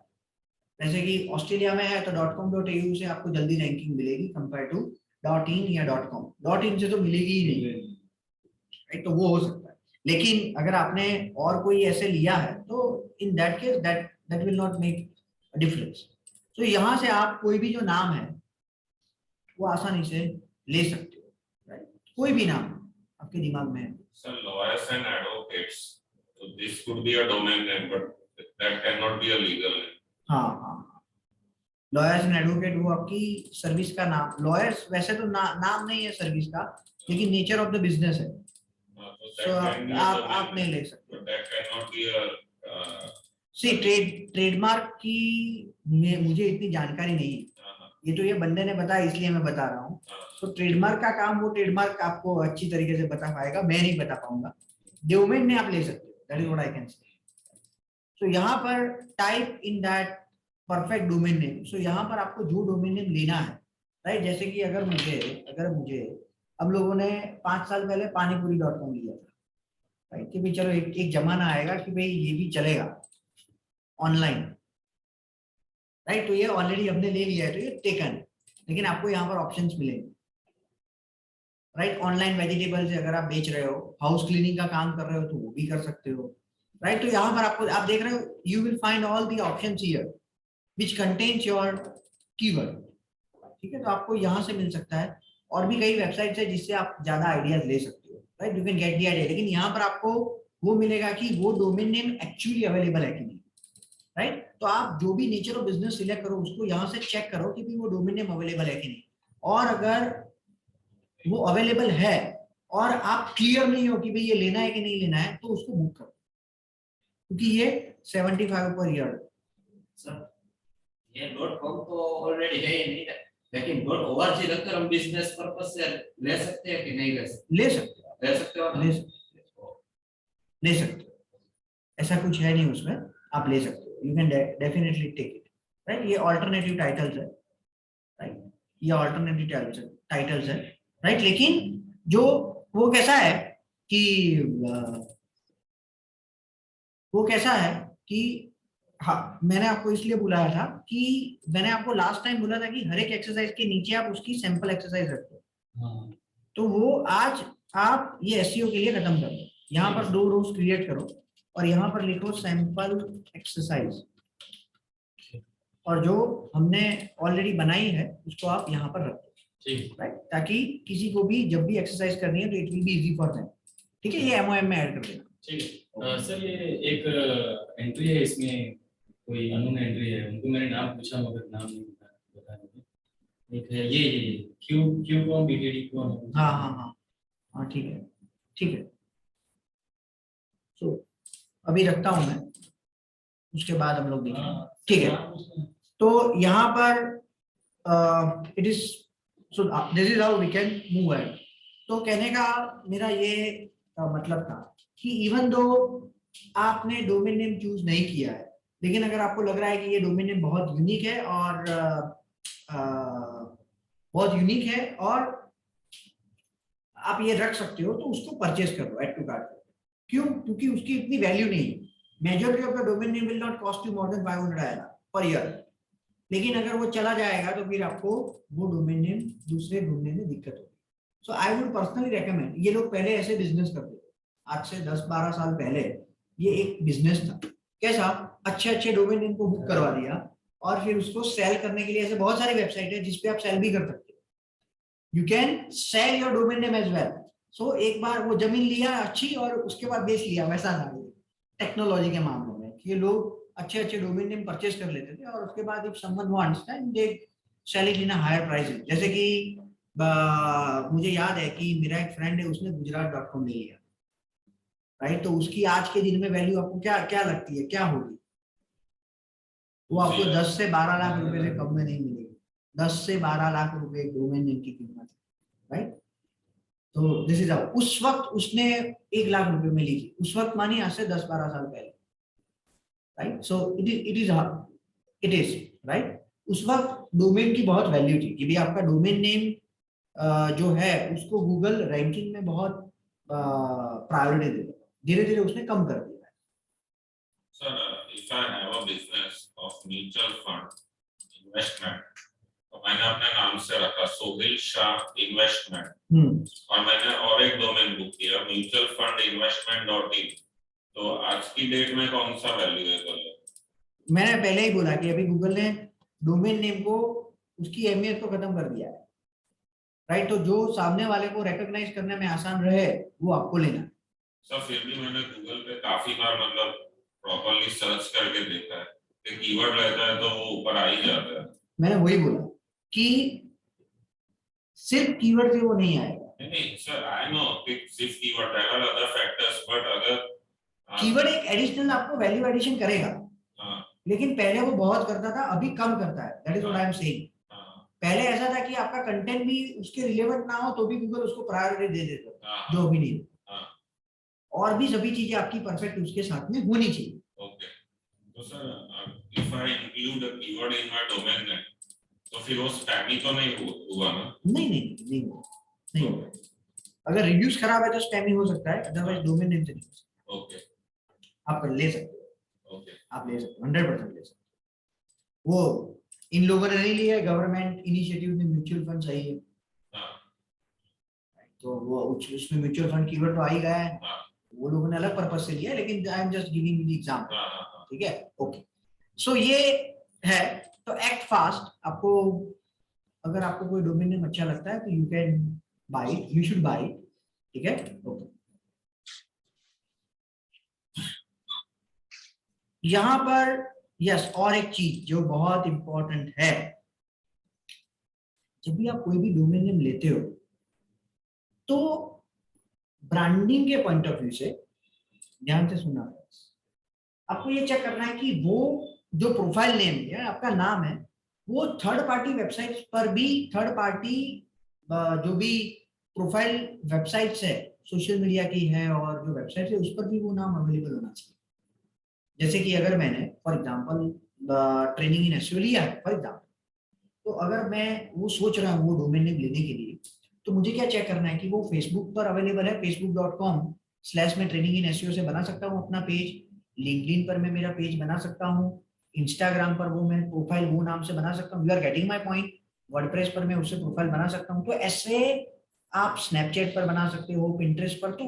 [SPEAKER 1] जैसे कि ऑस्ट्रेलिया में है तो .com.au से आपको जल्दी रैंकिंग मिलेगी कंपेयर टू .in या .com. .in से तो मिलेगी ही नहीं, राइट. तो वो हो सकता है, लेकिन अगर आपने और कोई ऐसे लिया है तो इन that case that will not make a difference. तो यहाँ से आप कोई भी जो नाम है वो आसानी से ले सकते हो, राइट. कोई भी नाम आपके दिमाग में है.
[SPEAKER 2] Sir, lawyers and advocates, so this could be a domain name, but that cannot be a legal name.
[SPEAKER 1] हाँ. लॉयर्स एंड एडवोकेट वो आपकी सर्विस का नाम. लॉयर्स वैसे तो नाम नहीं है सर्विस का, लेकिन नेचर ऑफ द बिजनेस है,
[SPEAKER 2] So
[SPEAKER 1] आप नहीं ले सकते.
[SPEAKER 2] But that cannot be a
[SPEAKER 1] see trademark की मुझे इतनी जानकारी नहीं है, ये तो ये बंदे ने बताया इसलिए मैं बता रहा हूँ. तो ट्रेडमार्क का काम वो ट्रेडमार्क आपको अच्छी तरीके से बता पाएगा, मैं नहीं बता पाऊंगा. डोमेन ने आप ले सकते हो, that is what I can say. So यहाँ पर type in that perfect domain name. So यहाँ पर आपको जो डोमेन नेम लेना है, राइट. जैसे कि अगर मुझे हम लोगों ने 5 साल पहले पानीपुरी.com लिया था, राइट, कि भाई चलो एक जमाना आएगा कि भाई ये भी चलेगा ऑनलाइन, राइट. तो ये ऑलरेडी हमने ले लिया है, तो ये टेकन, लेकिन आपको यहाँ पर ऑप्शंस मिलेंगे, राइट. ऑनलाइन वेजिटेबल से अगर आप बेच रहे हो, हाउस क्लीनिंग का काम कर रहे हो तो वो भी कर सकते हो, राइट. तो यहाँ पर आपको, आप देख रहे हो, you will find all the options here which contains your keyword, ठीक है. तो आपको यहाँ से मिल सकता है. और भी कई वेबसाइट्स है जिससे आप ज्यादा आइडियाज ले सकते हो, right. You can get the idea, लेकिन यहाँ पर आपको वो मिलेगा कि वो डोमेन नेम एक्चुअली अवेलेबल है कि नहीं, राइट. तो आप जो भी नेचर ऑफ बिजनेस सिलेक्ट करो उसको यहाँ से चेक करो कि वो डोमेन नेम अवेलेबल है कि नहीं, और अगर वो अवेलेबल है और आप क्लियर नहीं हो कि भाई ये लेना है कि नहीं लेना है, तो उसको बुक करो, क्योंकि ये 75 पर ईयर.
[SPEAKER 6] सर ये .com तो ऑलरेडी है ही नहीं, लेकिन .org रखकर हम बिजनेस पर्पस से ले सकते हैं कि नहीं ले सकते?
[SPEAKER 1] ले सकते हो,
[SPEAKER 6] ले सकते हो
[SPEAKER 1] ले ले सकते हो, ऐसा कुछ है नहीं उसमें, आप ले सकते हो, you can definitely take it, right. ये ऑल्टरनेटिव टाइटल्स है, राइट, ये ऑल्टरनेटिव टाइटल्स है, राइट। लेकिन जो वो कैसा है कि वो कैसा है कि हाँ, मैंने आपको इसलिए बुलाया था कि मैंने आपको लास्ट टाइम बोला था कि हर एक एक्सरसाइज के नीचे आप उसकी सैंपल एक्सरसाइज रखो, तो वो आज आप ये एसईओ के लिए खत्म करो, यहाँ पर 2 रोज क्रिएट करो और यहाँ पर लिखो सैंपल एक्सरसाइज, और जो हमने ऑलरेडी बनाई है उसको आप यहाँ पर रखो, राइट, ताकि किसी को भी जब भी एक्सरसाइज करनी है तो it will be easy for them, ठीक है। ये एमओएम में ऐड कर देना,
[SPEAKER 7] ठीक है। सर ये एक एंट्री है, इसमें कोई अननोन एंट्री है, उनको मैंने नाम पूछा मगर नाम नहीं बता मुझे। एक है ये क्यू कौन बीटीडी कौन।
[SPEAKER 1] हाँ हाँ हाँ हाँ, ठीक है ठीक है। तो अभी रखता हूँ मैं, उसके बाद हम लोग देखेंगे, ठीक है। तो यहाँ पर it is so this is how we can move ahead. तो कहने का मेरा ये मतलब था कि इवन दो आपने डोमेन नेम चूज नहीं किया है, लेकिन अगर आपको लग रहा है कि ये डोमेन नेम बहुत यूनिक है और बहुत यूनिक है और आप ये रख सकते हो, तो उसको परचेज करो ऐड टू कार्ट। क्यों? क्योंकि उसकी इतनी वैल्यू नहीं है। Majority of the domain name will not cost you more than 500 आएगा पर ईयर, लेकिन अगर वो चला जाएगा तो फिर आपको वो डोमेन नेम दूसरे ढूंढने में दिक्कत होगी। सो आई वुड पर्सनली रेकमेंड, ये लोग पहले ऐसे बिजनेस करते थे, आज से 10-12 साल पहले ये एक बिजनेस था। कैसा? अच्छे डोमेन नेम को बुक करवा दिया और फिर उसको सेल करने के लिए ऐसे बहुत सारी वेबसाइट है जिसपे आप सेल भी कर सकते हो। You can sell your domain name as well. So एक बार वो जमीन लिया अच्छी और उसके बाद बेच लिया, वैसा था टेक्नोलॉजी के मामलों में, कि लोग अच्छे डोमेन नेम परचेज कर लेते थे और उसके बाद if someone wants then they sell it in a higher price. जैसे कि मुझे याद है कि मेरा एक फ्रेंड है, उसने gujarat.com ले लिया, राइट। तो उसकी आज के दिन में वैल्यू आपको क्या लगती है, क्या होगी? वो आपको 10 से 12 लाख रुपए से कम में नहीं मिलेगी। 10 से 12 लाख रुपए एक डोमेन नेम की कीमत है, राइट। तो दिस इज हाउ। उस वक्त उसने 1 लाख रुपए में ली थी, उस वक्त मानी आज से 10-12 साल पहले, right. So it is right. उस वक्त डोमेन की बहुत वैल्यू थी कि भी आपका डोमेन नेम जो है उसको गूगल रैंकिंग में बहुत प्रायोरिटी देता है। धीरे धीरे उसने कम कर दिया है।
[SPEAKER 2] Sir, if I have a business of mutual fund investment, तो मैंने अपने नाम से रखा सोहिल शाह इन्वेस्टमेंट, और मैंने और एक डोमेन बुक किया म्यूचुअल फंड इन्वेस्टमेंट.in, तो आज की डेट में कौन सा वैल्यूएबल है?
[SPEAKER 1] मैंने पहले ही बोला कि अभी गूगल ने डोमेन नेम को उसकी अहमियत को खत्म कर दिया है, राइट। तो जो सामने वाले को रिकॉग्नाइज करने में आसान रहे वो आपको लेना।
[SPEAKER 2] सर फिर भी मैंने गूगल पे काफी बार मतलब प्रॉपर्ली सर्च करके देखा है कि कीवर्ड रहता है तो वो ऊपर आ ही जाता है।
[SPEAKER 1] मैंने वही बोला कि सिर्फ कीवर्ड से वो नहीं आएगा।
[SPEAKER 2] नहीं सर, आई नो कि सिर्फ keyword, there are other factors, but अगर
[SPEAKER 1] कीवर्ड एक एडिशनल आपको वैल्यू एडिशन करेगा, लेकिन पहले वो बहुत करता था, अभी कम करता है। That is what I am saying. पहले ऐसा था कि आपका कंटेंट भी उसके रिलेवेंट ना हो तो भी गूगल उसको प्रायोरिटी दे देता, जो भी नहीं, और भी सभी चीजें आपकी परफेक्ट उसके साथ में होनी चाहिए।
[SPEAKER 2] ओके, तो sir if I include a keyword in my domain name तो फिर वो स्पैमी तो नहीं हुआ ना? नहीं। अगर रिव्यूज खराब है तो स्पैमी हो सकता है, अदरवाइज डोमेन नेम से नहीं हो सकता। ओके, आप ले सकते हो। ओके, आप ले सकते हो, 100% ले सकते हो। वो इन लोगों ने नहीं लिया, गवर्नमेंट इनिशिएटिव में म्यूचुअल फंड सही है, तो वो उसमें म्यूचुअल फंड कीवर्ड तो आ ही गया है, वो लोगों ने अलग पर्पस से लिया, लेकिन I am just giving you the example, ठीक है। ओके, सो ये है। तो एक्ट फास्ट। आपको अगर आपको कोई डोमेन नेम अच्छा लगता है तो you can buy it, you should buy it, ठीक है। ओके, यहां पर यस और एक चीज जो बहुत इंपॉर्टेंट है, जब भी आप कोई भी डोमेन नेम लेते हो तो ब्रांडिंग के पॉइंट ऑफ व्यू से ध्यान से सुनना है। आपको ये चेक करना है कि वो जो प्रोफाइल नेम है, आपका नाम है, वो थर्ड पार्टी वेबसाइट्स पर भी, थर्ड पार्टी जो भी प्रोफाइल वेबसाइट्स है
[SPEAKER 1] सोशल मीडिया की है और जो वेबसाइट है उस पर भी वो नाम अवेलेबल होना चाहिए। जैसे कि अगर मैंने for example training in SEO लिया है फॉर एग्जांपल, तो अगर मैं वो सोच रहा हूँ वो डोमेन नेम लेने के लिए, तो मुझे क्या चेक करना है कि वो फेसबुक पर अवेलेबल है, facebook.com/ में ट्रेनिंग इन एसईओ से बना सकता हूँ अपना पेज, लिंक्डइन पर मैं मेरा पेज बना सकता हूँ, इंस्टाग्राम पर वो मैं प्रोफाइल वो नाम से बना सकता हूँ, you are getting my point. WordPress पर मैं उससे प्रोफाइल बना सकता हूँ। तो ऐसे आप स्नैपचैट पर बना सकते हो, पिंटरेस्ट पर। तो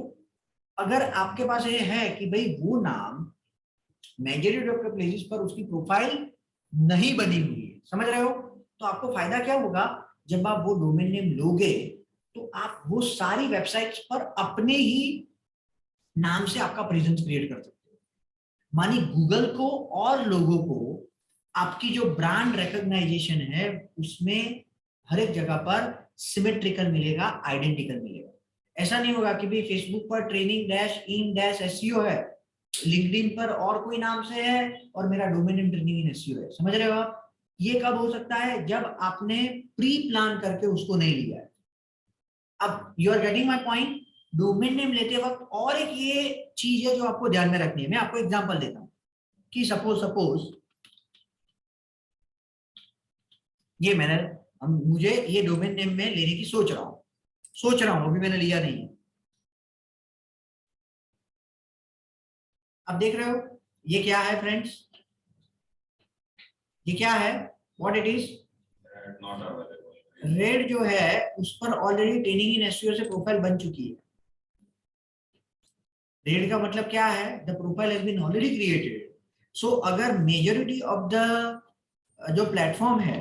[SPEAKER 1] अगर आपके पास ये है कि भाई वो नाम मेजॉरिटी ऑफ द प्लेसेस पर उसकी प्रोफाइल नहीं बनी हुई है, समझ रहे हो, तो आपको फायदा क्या होगा, जब आप वो डोमेन नेम लोगे तो आप वो सारी वेबसाइट्स पर अपने ही नाम से आपका प्रेजेंस क्रिएट कर सकते हो। मानी गूगल को और लोगों को आपकी जो ब्रांड रिकॉग्नाइजेशन है उसमें हर एक जगह पर सिमेट्रिकल मिलेगा, आइडेंटिकल मिलेगा। ऐसा नहीं होगा कि भाई फेसबुक पर training dash in dash SEO है, लिंक्डइन पर और कोई नाम से है और मेरा domain name training in SEO है। समझ रहे हो आप? ये कब हो सकता है, जब आपने प्री प्लान करके उसको नहीं लिया है। अब you are getting my point. Domain name लेते वक्त और एक ये चीज है जो आपको ध्यान में रखनी है। मैं आपको एग्जांपल देता हूं कि सपोज ये मुझे ये डोमेन नेम में लेने की सोच रहा हूं, अभी मैंने लिया नहीं है। अब देख रहे हो ये क्या है फ्रेंड्स, ये क्या है, what it is,
[SPEAKER 2] not available.
[SPEAKER 1] Red जो है उस पर ऑलरेडी ट्रेनिंग इन एसईओ से प्रोफाइल बन चुकी है। रेड का मतलब क्या है, the profile has been already created. So अगर मेजॉरिटी ऑफ द जो प्लेटफॉर्म है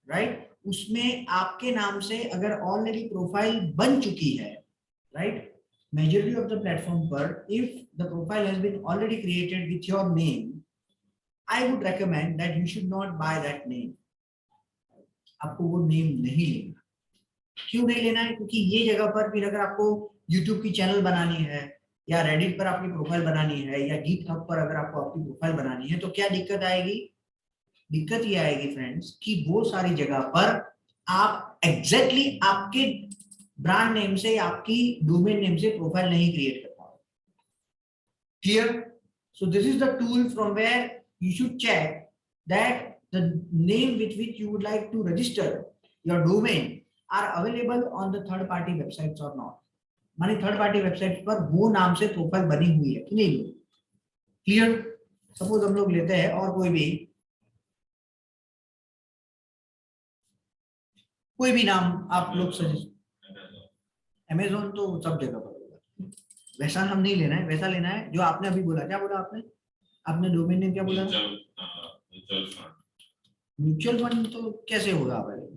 [SPEAKER 1] राइट, उसमें आपके नाम से अगर ऑलरेडी प्रोफाइल बन चुकी है right, majority of the platform पर if the profile has been already created with your name, I would recommend that you should not buy that name. आपको वो नेम नहीं लेना। क्यों नहीं लेना है? क्योंकि ये जगह पर फिर अगर आपको यूट्यूब की चैनल बनानी है या रेडिट पर आपकी प्रोफाइल बनानी है या गिटहब पर अगर आपको आपकी प्रोफाइल बनानी है, तो क्या दिक्कत आएगी? दिक्कत ये आएगी फ्रेंड्स कि वो सारी जगह पर आप एग्जैक्टली आपके ब्रांड नेम से, आपकी डोमेन नेम से प्रोफाइल नहीं क्रिएट कर पाओगे। Clear? So this is the tool from where you should check that the name with which you would like to register your domain are available on the third party websites or not. माने third party website पर वो नाम से profile बनी हुई है कि नहीं। क्लियर? सपोज हम लोग लेते हैं और कोई भी नाम आप लोग सजेस्ट, अमेज़न तो सब जगह पर होगा, वैसा हम नहीं लेना है, वैसा लेना है जो आपने अभी बोला। क्या बोला आपने डोमेन नेम क्या बोला? म्यूचुअल फंड तो कैसे होगा अवेलेबल?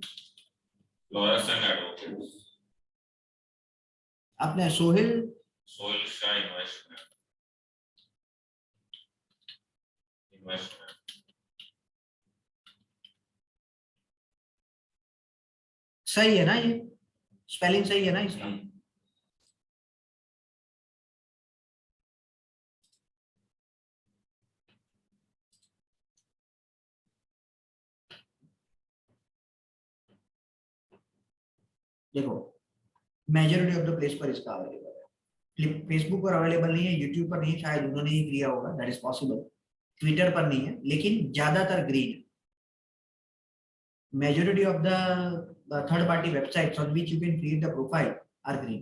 [SPEAKER 2] Lawyers and advocates.
[SPEAKER 1] आपने सोहेल
[SPEAKER 2] शाह इन्वेस्टमेंट।
[SPEAKER 1] सही है ना? ये स्पेलिंग सही है ना इसका? देखो मेजॉरिटी ऑफ द प्लेस पर इसका अवेलेबल है। फेसबुक पर अवेलेबल नहीं है, यूट्यूब पर नहीं, शायद उन्होंने ही किया होगा, दैट इज पॉसिबल। ट्विटर पर नहीं है, लेकिन ज्यादातर ग्रीन है। Majority of the third party websites on which you can create the profile are green.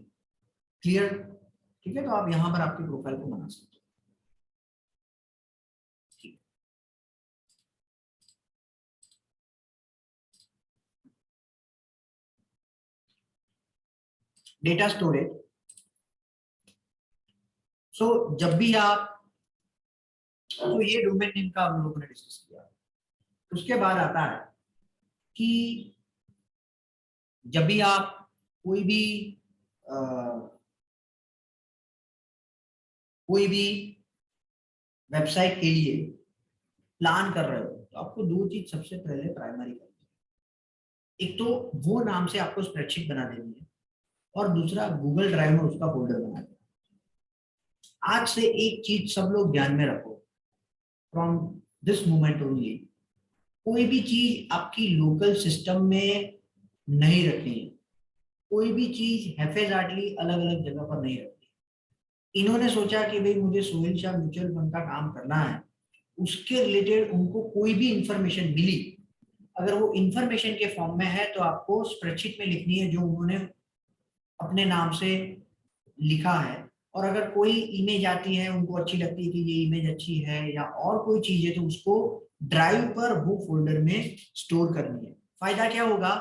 [SPEAKER 1] Clear? ठीक है, तो आप यहां पर आपकी प्रोफाइल को बना सकते हो। Data storage. सो जब भी आप, तो ये डोमेन नेम का हम लोगों ने डिस्कस किया। उसके बाद आता है कि जब भी आप कोई भी वेबसाइट के लिए प्लान कर रहे हो, तो आपको दो चीज सबसे पहले प्राइमरी करनी है। एक तो वो नाम से आपको स्प्रेडशीट बना देनी है और दूसरा गूगल ड्राइव में उसका फोल्डर बना देना। आज से एक चीज सब लोग ध्यान में रखो, फ्रॉम दिस मोमेंट ओनली, कोई भी चीज आपकी लोकल सिस्टम में नहीं रखनी है। कोई भी चीज हैफेजार्टली अलग अलग जगह पर नहीं रखनी। इन्होंने सोचा कि भाई मुझे सोहेल शाह म्यूचुअल फंड का काम करना है, उसके रिलेटेड उनको कोई भी इंफॉर्मेशन मिली, अगर वो इंफॉर्मेशन के फॉर्म में है तो आपको स्प्रेडशीट में लिखनी है जो उन्होंने अपने नाम से लिखा है। और अगर कोई इमेज आती है उनको अच्छी लगती है कि ये इमेज अच्छी है या और कोई चीज है तो उसको ड्राइव पर बुक फोल्डर में स्टोर करनी है। फायदा क्या होगा,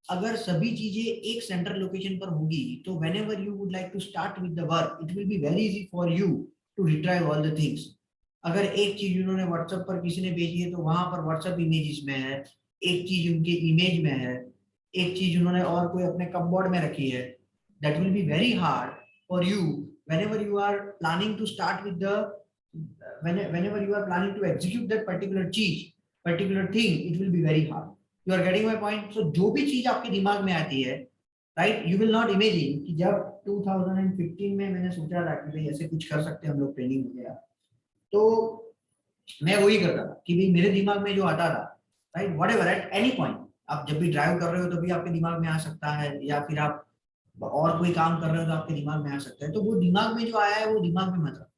[SPEAKER 1] अगर सभी चीजें एक सेंट्रल लोकेशन पर होगी तो whenever you would like to start with the work it will be very easy for you to retrieve all the things। अगर एक चीज उन्होंने व्हाट्सएप पर किसी ने भेजी है तो वहां पर व्हाट्सएप इमेजेस में है, एक चीज उनके इमेज में है, एक चीज उन्होंने और कोई अपने कपबोर्ड में रखी है, that will be very hard for you whenever you are planning to start with the whenever you are planning to execute that particular cheese particular thing, it will be very hard। You are getting my point? So जो भी चीज आपके दिमाग में आती है, right, you will not imagine कि जब 2015 में मैंने सोचा था कि भाई ऐसे कुछ कर सकते हैं हम लोग ट्रेनिंग वगैरह, तो मैं वही करता था कि भाई मेरे दिमाग में जो आता था, right, whatever at any point, आप जब भी ड्राइव कर रहे हो तो भी आपके दिमाग में आ सकता है, या फिर आप और कोई काम कर रहे हो तो आपके दिमाग में आ सकता है, तो वो दिमाग में जो आया है वो दिमाग में मत रखो,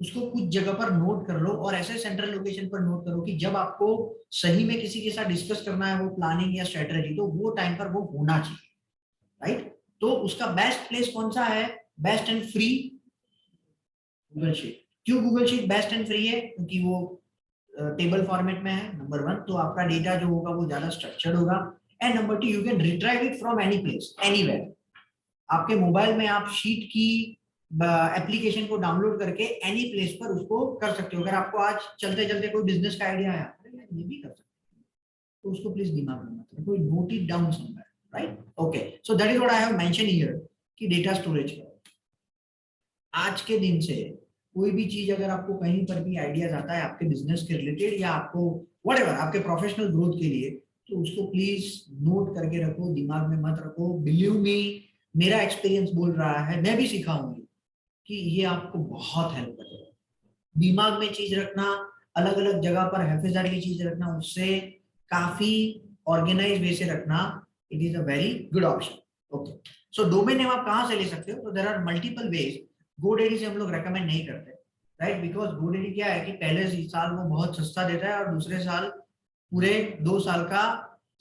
[SPEAKER 1] उसको कुछ जगह पर नोट कर लो और ऐसे सेंट्रल लोकेशन पर नोट करो कि जब आपको सही में किसी के साथ डिस्कस करना है वो प्लानिंग या स्ट्रेटेजी, तो वो टाइम पर वो होना चाहिए, राइट। तो उसका बेस्ट प्लेस कौन सा है, best and free Google sheet. क्यों Google sheet best and free है, क्योंकि वो टेबल फॉर्मेट में है, नंबर 1, तो आपका डेटा जो होगा वो ज्यादा स्ट्रक्चर्ड होगा, and number 2 you can retrieve it from any place anywhere. आपके मोबाइल में आप शीट की एप्लीकेशन को डाउनलोड करके एनी प्लेस पर उसको कर सकते हो। अगर आपको आज चलते चलते कोई बिजनेस का आइडिया है, अरे यार ये भी कर सकते हो, तो उसको प्लीज दिमाग में मत रखो, note it down somewhere, right. Okay, so that is what I have mention here कि डेटा स्टोरेज का। आज के दिन से कोई भी चीज अगर आपको कहीं पर भी आइडियाज आता है आपके बिजनेस के रिलेटेड या आपको व्हाटएवर आपके प्रोफेशनल ग्रोथ के लिए, तो उसको प्लीज नोट करके रखो, दिमाग में मत रखो। बिलीव मी, मेरा एक्सपीरियंस बोल रहा है, मैं भी सीखा हूँ कि ये आपको बहुत हेल्प करेगा। दिमाग में चीज रखना, अलग अलग जगह पर हैफेजर्ली चीज रखना, उससे काफी ऑर्गेनाइज वे से रखना, it is a very good option. Okay, so domain name आप कहाँ से ले सकते हो, तो there are multiple ways. GoDaddy से हम लोग रेकमेंड नहीं करते, राइट, बिकॉज GoDaddy क्या है कि पहले साल वो बहुत सस्ता देता है और दूसरे साल पूरे 2 साल का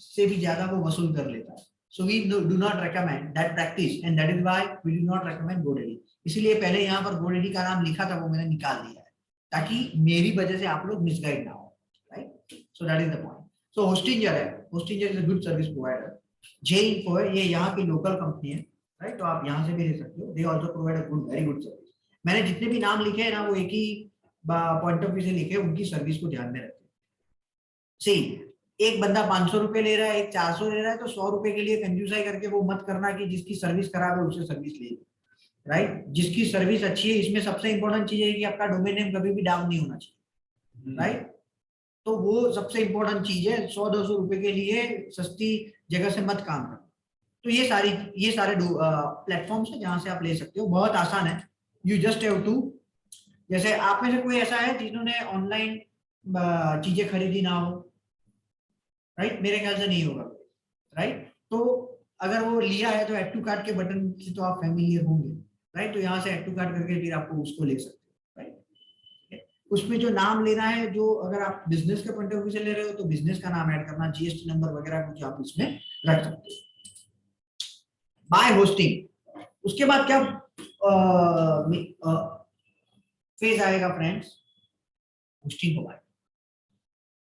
[SPEAKER 1] से भी ज्यादा वो वसूल कर लेता है। So we do not recommend that practice and that is why we do not recommend GoDaddy। इसीलिए पहले यहाँ पर GoDaddy का नाम लिखा था वो मैंने निकाल दिया है ताकि मेरी वजह से आप लोग मिसगाइड ना हो, right. So that is the point। So Hostinger है, Hostinger is a good service provider। J-Info है, ये यहाँ की लोकल कंपनी है, राइट, तो आप यहाँ से भी ले सकते हो। They also provide a good, very good service। मैंने जितने भी नाम लिखे हैं ना वो एक ही पॉइंट ऑफ व्यू से लिखे, उनकी सर्विस को ध्यान में रखते हैं। सी एक बंदा 500 रुपए ले रहा है, एक 400 ले रहा है, तो 100 रुपए के लिए कंजूसाई करके वो मत करना कि जिसकी सर्विस खराब है उससे सर्विस ले, राइट। जिसकी सर्विस अच्छी है, इसमें सबसे इंपॉर्टेंट चीज है कि आपका डोमेन नेम कभी भी डाउन नहीं होना चाहिए, राइट। तो वो सबसे इंपॉर्टेंट चीज है। 100-200 रुपए के लिए सस्ती जगह से मत काम करना। तो ये सारे प्लेटफॉर्म्स है जहां से आप ले सकते हो, बहुत आसान है। यू जस्ट हैव टू, जैसे आप में से कोई ऐसा है जिन्होंने ऑनलाइन चीजें खरीदी ना हो, राइट, मेरे ख्याल से नहीं होगा, राइट। तो अगर वो लिया है तो ऐड टू कार्ट के बटन से तो आप फैमिलियर होंगे, राइट, तो यहाँ से ऐड टू कार्ट करके फिर आपको उसको ले सकते हो, राइट। उसमें जो नाम लेना है, जो अगर आप बिजनेस के पॉइंट ऑफ व्यू से ले रहे हो तो बिजनेस का नाम ऐड करना, जीएसटी नंबर वगैरह कुछ आप इसमें रख सकते हो। बाय होस्टिंग, उसके बाद क्या फेज आएगा फ्रेंड्स, होस्टिंग को बाय।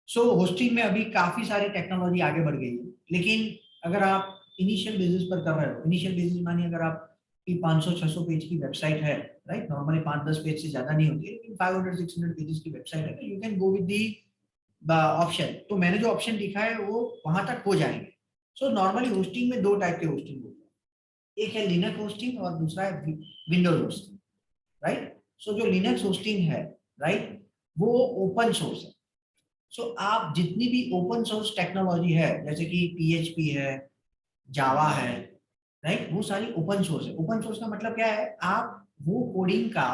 [SPEAKER 1] सो होस्टिंग में अभी काफी सारी टेक्नोलॉजी आगे बढ़ गई है, लेकिन अगर आप इनिशियल बेसिस पर कर रहे हो, इनिशियल बेसिस मानिए अगर आपकी 500-600 पेज की वेबसाइट है, राइट, नॉर्मली 5-10 पेज से ज्यादा नहीं होती है, लेकिन 500-600 पेजेस की वेबसाइट है, तो you can go with the option. तो मैंने जो ऑप्शन लिखा है वो वहां तक हो जाएंगे। सो नॉर्मली होस्टिंग में 2 टाइप के होस्टिंग होते हैं, एक है लिनक्स होस्टिंग और दूसरा है विंडोज होस्टिंग, राइट। सो जो लिनक्स होस्टिंग है, राइट, वो ओपन सोर्स है। सो आप जितनी भी ओपन सोर्स टेक्नोलॉजी है, जैसे कि PHP है, जावा है, राइट, वो सारी ओपन सोर्स है। ओपन सोर्स का मतलब क्या है, आप वो कोडिंग का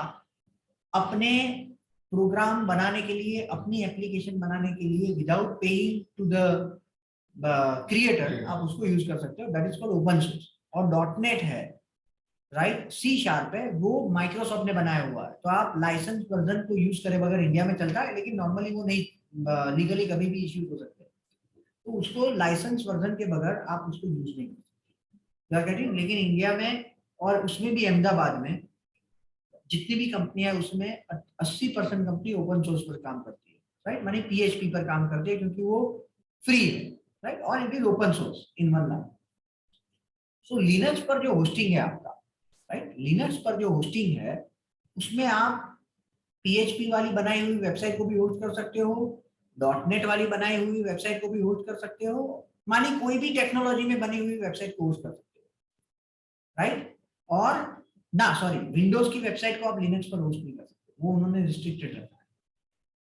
[SPEAKER 1] अपने प्रोग्राम बनाने के लिए, अपनी एप्लीकेशन बनाने के लिए without paying to the creator आप उसको यूज कर सकते हो, that is called open source. और .NET है, राइट, C# है, वो माइक्रोसॉफ्ट ने बनाया हुआ है, तो आप लाइसेंस वर्जन को यूज करे बगैर इंडिया में चलता है, लेकिन नॉर्मली वो नहीं लीगली कभी भी इश्यू हो सकते, तो उसको लाइसेंस वर्जन के बगैर आप उसको यूज नहीं कर सकते। लेकिन इंडिया में और उसमें भी अहमदाबाद में जितनी भी कंपनियां उसमें 80% कंपनी ओपन सोर्स पर काम करती है, राइट, माने PHP पर काम करती है क्योंकि वो फ्री है, राइट, और it is open source in one line. So Linux पर जो होस्टिंग है आपका, राइट, लिनक्स पर जो होस्टिंग है उसमें आप PHP वाली बनाई हुई वेबसाइट को भी होस्ट कर सकते हो, .NET वाली बनाई हुई वेबसाइट को भी होस्ट कर सकते हो, मानी कोई भी टेक्नोलॉजी में बनी हुई वेबसाइट को होस्ट कर सकते हो, राइट। और ना सॉरी, विंडोज की वेबसाइट को आप लिनक्स पर होस्ट नहीं कर सकते, वो उन्होंने रिस्ट्रिक्टेड रखा है।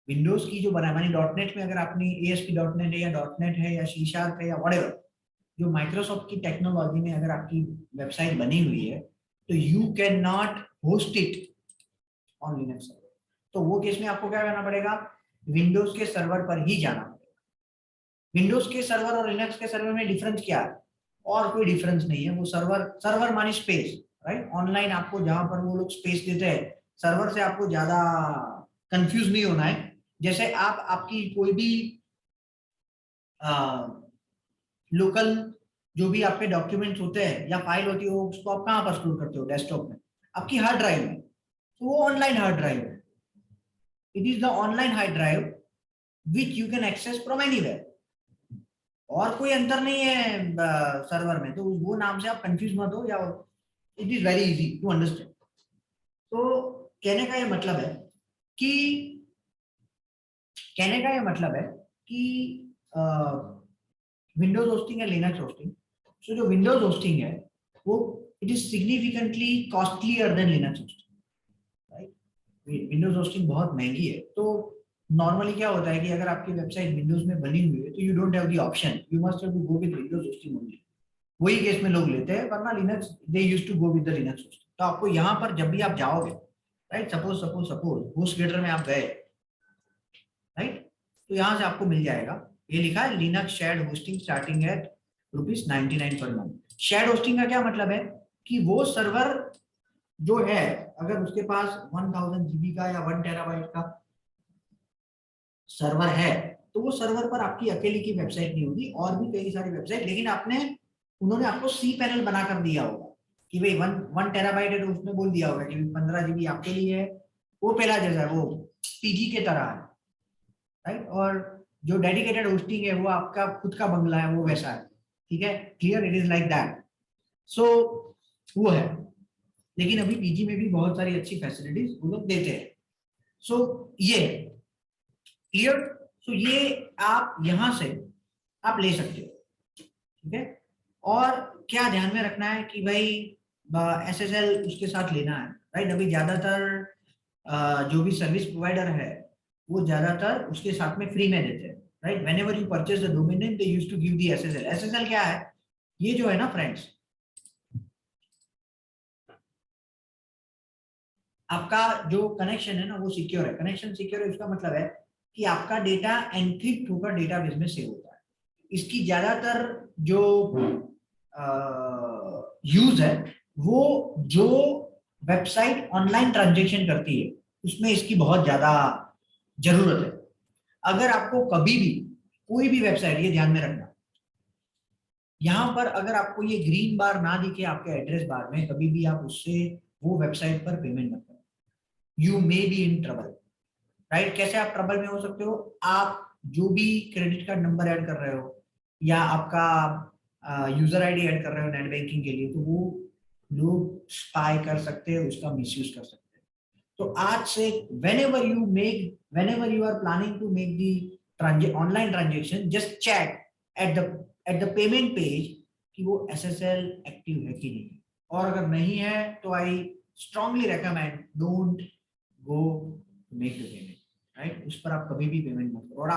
[SPEAKER 1] विंडोज की जो बना मानी .NET में अगर आपने ASP.NET है या .NET है या C# है या व्हाटएवर, जो माइक्रोसॉफ्ट की टेक्नोलॉजी में अगर आपकी वेबसाइट बनी हुई है तो you can not host it on Linux server. तो वो केस में आपको क्या करना पड़ेगा, विंडोज के सर्वर पर ही जाना पड़ेगा। विंडोज के सर्वर और लिनक्स के सर्वर में डिफरेंस क्या है, और कोई डिफरेंस नहीं है। वो सर्वर मानी स्पेस, राइट, ऑनलाइन आपको जहां पर वो लोग स्पेस देते हैं, सर्वर से आपको ज्यादा कंफ्यूज नहीं होना है। जैसे आप आपकी कोई भी लोकल जो भी आपके डॉक्यूमेंट्स होते हैं या फाइल होती है, उसको आप कहाँ पर स्टोर करते हो, डेस्कटॉप में, आपकी हार्ड ड्राइव में, तो वो ऑनलाइन हार्ड ड्राइव है। It is the online hard drive which you can access from anywhere, और कोई अंतर नहीं है सर्वर में, तो वो नाम से आप कंफ्यूज मत हो, या it is very easy to understand. तो कहने का ये मतलब है कि विंडोज होस्टिंग या लिनक्स होस्टिंग, सो जो विंडोज होस्टिंग है वो it is significantly costlier than Linux hosting, right. Windows hosting बहुत महंगी है, तो नॉर्मली क्या होता है कि अगर आपकी वेबसाइट विंडोज में बनी हुई है तो you don't have the option, you must have to go with Windows hosting only. वही केस में लोग लेते हैं, वरना Linux they used to go with the Linux hosting. तो आपको यहाँ पर जब भी आप जाओगे, राइट, सपोज होस्टगेटर में आप गए, राइट, तो यहाँ से आपको मिल जाएगा, ये लिखा है Linux shared hosting starting at ₹99 per month. Shared hosting का क्या मतलब है कि वो सर्वर जो है, अगर उसके पास 1000 GB का या 1 TB का सर्वर है, तो वो सर्वर पर आपकी अकेली की वेबसाइट नहीं होगी, और भी कई सारी वेबसाइट, लेकिन उन्होंने आपको cPanel बनाकर दिया होगा कि भाई 1 TB है, तो उसमें बोल दिया होगा कि 15 GB आपके लिए है। वो पहला जैसा है, वो PG के तरह है, राइट। और जो डेडिकेटेड होस्टिंग है वो आपका खुद का बंगला है, वो वैसा है, ठीक है, clear, it is like that. So वो है, लेकिन अभी PG में भी बहुत सारी अच्छी फैसिलिटीज वो लोग देते हैं। सो ये क्लियर, सो ये आप यहां से आप ले सकते हो, ठीक है। और क्या ध्यान में रखना है कि भाई SSL उसके साथ लेना है, राइट। अभी ज्यादातर जो भी सर्विस प्रोवाइडर है वो ज्यादातर उसके साथ में फ्री में देते हैं, right. Whenever you purchase the domain name they used to give the SSL। SSL क्या है, ये जो है ना फ्रेंड्स, आपका जो कनेक्शन है ना वो सिक्योर है। कनेक्शन सिक्योर है, उसका मतलब है कि आपका डेटा एनक्रिप्ट होकर डेटाबेस में सेव होता है। इसकी ज्यादातर जो यूज है वो जो वेबसाइट ऑनलाइन ट्रांजैक्शन करती है उसमें इसकी बहुत ज्यादा जरूरत है। अगर आपको कभी भी कोई भी वेबसाइट, ये ध्यान में रखना, यहां पर अगर आपको ये ग्रीन बार ना दिखे आपके एड्रेस बार में, कभी भी आप उससे वो वेबसाइट पर पेमेंट मत करो, you may be in trouble, right. कैसे आप ट्रबल में हो सकते हो, आप जो भी क्रेडिट कार्ड नंबर ऐड कर रहे हो या आपका यूजर आईडी ऐड कर रहे हो नेट बैंकिंग के लिए, तो वो लोग स्पाई कर सकते हैं, उसका मिसयूज कर सकते हैं। तो आज से whenever you are planning to make the online transaction, just check at the payment page कि वो SSL एक्टिव है कि नहीं, और अगर नहीं है तो I strongly recommend don't go to make the payment, right। उस पर आप कभी भी पेमेंट मत करो। और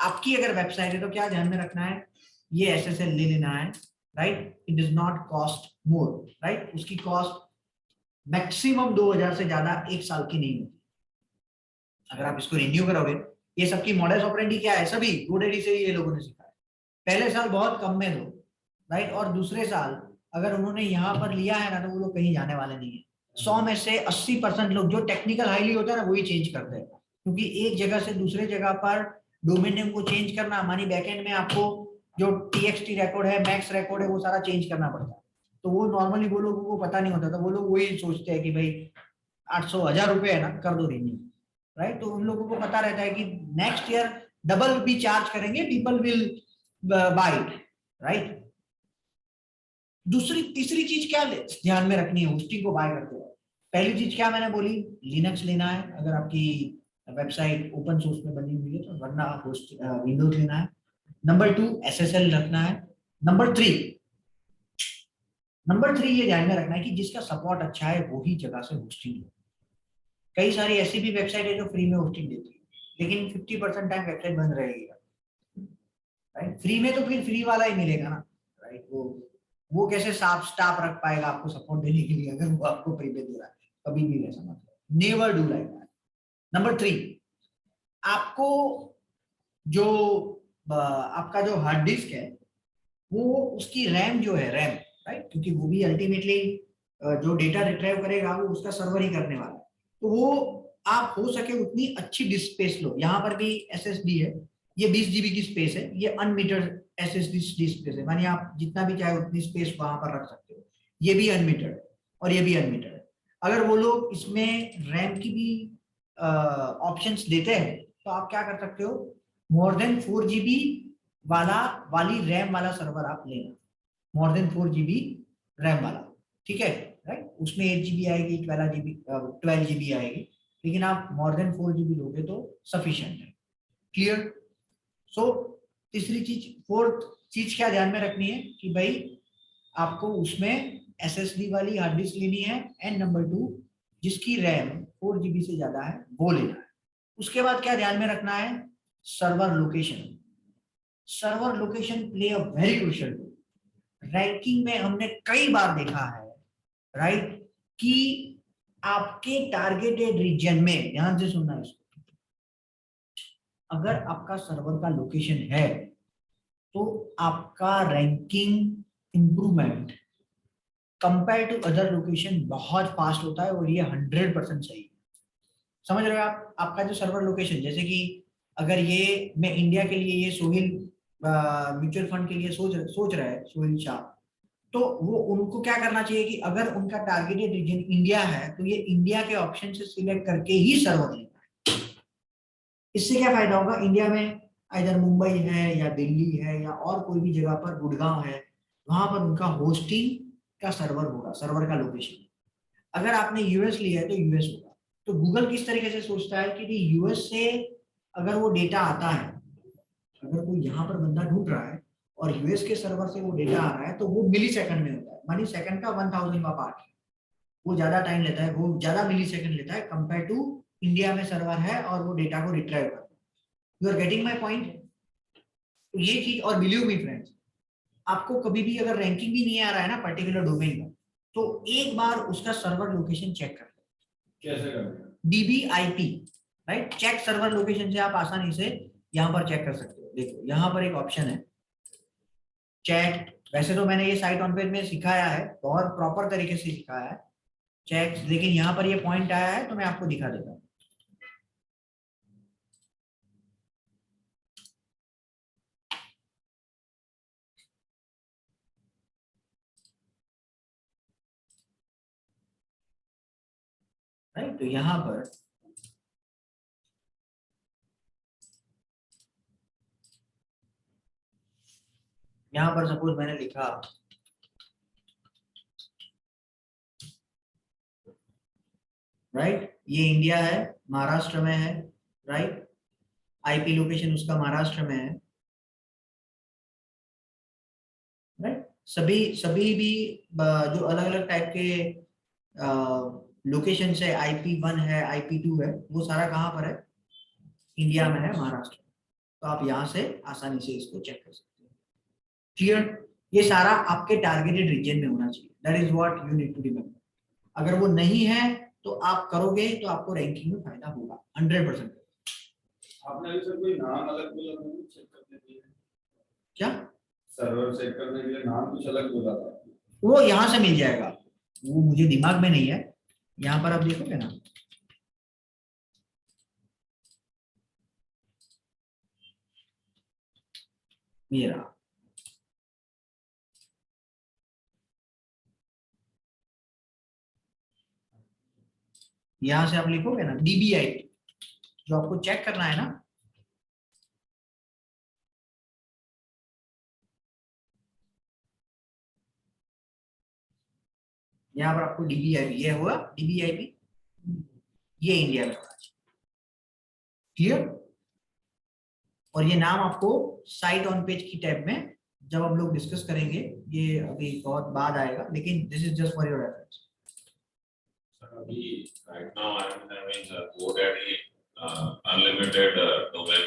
[SPEAKER 1] आपकी अगर वेबसाइट है तो क्या ध्यान में रखना है, ये SSL ले लेना है, right. It does not cost more, right. उसकी कॉस्ट मैक्सिमम 2000 से ज्यादा एक साल की नहीं होती। अगर आप इसको रिन्यू करोगे, ये सबकी मॉडल्स ऑपरेंडी क्या है, सभी GoDaddy से ही ये लोगों ने सीखा है। पहले साल बहुत कम में दो, राइट, और दूसरे साल अगर उन्होंने यहाँ पर लिया है ना तो वो लोग कहीं जाने वाले नहीं है। 100 में से 80% लोग जो टेक्निकल हाईली होता है ना वही चेंज करते हैं, क्योंकि एक जगह से दूसरे जगह पर डोमेन नेम को चेंज करना, मानी बैकएंड में आपको जो txt रिकॉर्ड है, मैक्स रिकॉर्ड है, वो सारा चेंज करना पड़ता है। तो वो नॉर्मली वो लोगों को पता नहीं होता था, वो लोग वही सोचते हैं कि भाई 800-1000 रुपए है ना, कर दो रिन्यू, राइट। तो उन लोगों को पता रहता है कि नेक्स्ट ईयर डबल भी चार्ज करेंगे, people will buy it, right. तीसरी चीज क्या ध्यान में रखनी है होस्टिंग को बाय करते हुए? पहली चीज क्या मैंने बोली, लिनक्स लेना है अगर आपकी वेबसाइट ओपन सोर्स में बनी हुई है तो, वरना होस्ट विंडोज लेना है। नंबर 2 SSL रखना है। नंबर 3 ये ध्यान में रखना है कि जिसका सपोर्ट अच्छा है वो ही जगह से होस्टिंग है। कई सारी ऐसी भी वेबसाइट है जो फ्री में होस्टिंग देती है, लेकिन 50% टाइम वेबसाइट बंद रहेगी, राइट। फ्री में तो फिर फ्री वाला ही मिलेगा ना, राइट। वो कैसे स्टाफ रख पाएगा आपको सपोर्ट देने के लिए अगर वो आपको फ्री में दे रहा है? कभी भी वैसा मत करो, never do like that. Number 3, आपको जो आपका जो हार्ड डिस्क है वो उसकी रैम जो है, रैम, राइट, क्योंकि वो भी अल्टीमेटली जो डेटा रिट्रीव करेगा वो उसका सर्वर ही करने वाला है। तो वो आप हो सके उतनी अच्छी डिस्क स्पेस लो। यहाँ पर भी SSD है, ये 20 GB की स्पेस है, ये अनमीटर्ड SSD स्पेस है, मानिए आप जितना भी चाहे उतनी स्पेस वहां पर रख सकते हो। ये भी अनमीटर्ड है और ये भी अनमीटर्ड है। अगर वो लोग इसमें रैम की भी ऑप्शंस देते हैं तो आप क्या कर सकते हो, मोर देन 4 GB वाली रैम वाला सर्वर आप लेना, मोर देन 4 GB रैम वाला, ठीक है, राइट। उसमें 8 GB आएगी, 12 GB आएगी, लेकिन आप मोर देन 4 GB लोगे तो सफिशिएंट है। क्लियर? सो फोर्थ चीज क्या ध्यान में रखनी है कि भाई आपको उसमें SSD वाली हार्ड डिस्क लेनी है, एंड नंबर 2 जिसकी रैम 4 GB से ज्यादा है वो लेना है। उसके बाद क्या ध्यान में रखना है, server location. Server location play a very crucial role. Ranking में हमने कई बार देखा है, राइट, कि आपके टारगेटेड रीजन में, ध्यान से सुनना इसको, अगर आपका सर्वर का लोकेशन है तो आपका ranking improvement compare to other location बहुत फास्ट होता है, और ये 100% सही है। समझ रहे हो आप? आपका जो सर्वर लोकेशन, जैसे कि अगर ये मैं इंडिया के लिए, ये सोहिल म्यूचुअल फंड के लिए सोच रहा है, सोहिल शाह, तो वो उनको क्या करना चाहिए कि अगर उनका टारगेटेड रीजन इंडिया है तो ये इंडिया के ऑप्शन से सिलेक्ट करके ही सर्वर लेना है। इससे क्या फायदा होगा, इंडिया में इधर मुंबई है या दिल्ली है या और कोई भी जगह पर, गुड़गांव है, वहां पर उनका होस्टिंग का सर्वर होगा, सर्वर का लोकेशन। अगर आपने यूएस लिया है तो यूएस होगा। तो गूगल किस तरीके से सोचता है कि यूएस से अगर वो डेटा आता है, अगर कोई यहाँ पर बंदा ढूंढ रहा है और यूएस के सर्वर से वो डेटा आ रहा है तो वो मिली सेकंड में होता है, मानी सेकंड का 1000वां पार्ट, वो ज्यादा टाइम लेता है, वो ज्यादा मिली सेकंड लेता है कंपेयर टू इंडिया में सर्वर है और वो डेटा को रिट्रीव करता है। You are getting my point? तो ये चीज, और बिलीव मी फ्रेंड्स, आपको कभी भी अगर रैंकिंग भी नहीं आ रहा है ना पर्टिकुलर डोमेन का, तो एक बार उसका सर्वर लोकेशन चेक कर लो।
[SPEAKER 4] कैसे करना?
[SPEAKER 1] DBIP, right, check server location से आप आसानी से यहाँ पर चेक कर सकते हो। देखो यहाँ पर एक ऑप्शन है चेक, वैसे तो मैंने ये साइट ऑन पेज में सिखाया है, बहुत प्रॉपर तरीके से सिखाया है चेक, लेकिन यहाँ पर ये पॉइंट आया है तो मैं आपको दिखा देता हूँ। राइट, तो यहाँ पर सपोज मैंने लिखा राइट, ये इंडिया है, महाराष्ट्र में है, राइट, IP लोकेशन उसका महाराष्ट्र में है, राइट। सभी भी जो अलग अलग टाइप के लोकेशन है, IP1 है, IP2 है, वो सारा कहाँ पर है, इंडिया में है, महाराष्ट्र। तो आप यहाँ से आसानी से इसको चेक कर सकते हैं। क्लियर? ये सारा आपके टारगेटेड रीजन में होना चाहिए, that is what you need to remember. अगर वो नहीं है तो आप करोगे तो आपको रैंकिंग में फायदा होगा 100%।
[SPEAKER 4] आपने अभी सर कोई नाम अलग बोला था चेक करने के लिए?
[SPEAKER 1] क्या
[SPEAKER 4] सर्वर चेक करने के लिए नाम कुछ अलग बोला था?
[SPEAKER 1] वो यहाँ से मिल जाएगा, वो मुझे दिमाग में नहीं है। यहाँ पर आप देखोगे ना, ये रहा, यहाँ से आप लिखोगे ना DBIP, जो आपको चेक करना है ना, यहाँ पर आपको DBIP, ये हुआ DBIP, ये इंडिया में होना चाहिए। क्लियर? और ये नाम आपको साइट ऑन पेज की टैब में जब हम लोग डिस्कस करेंगे, ये अभी बहुत बाद आएगा, लेकिन this is just for your reference.
[SPEAKER 2] अभी right now I am having a GoDaddy unlimited domain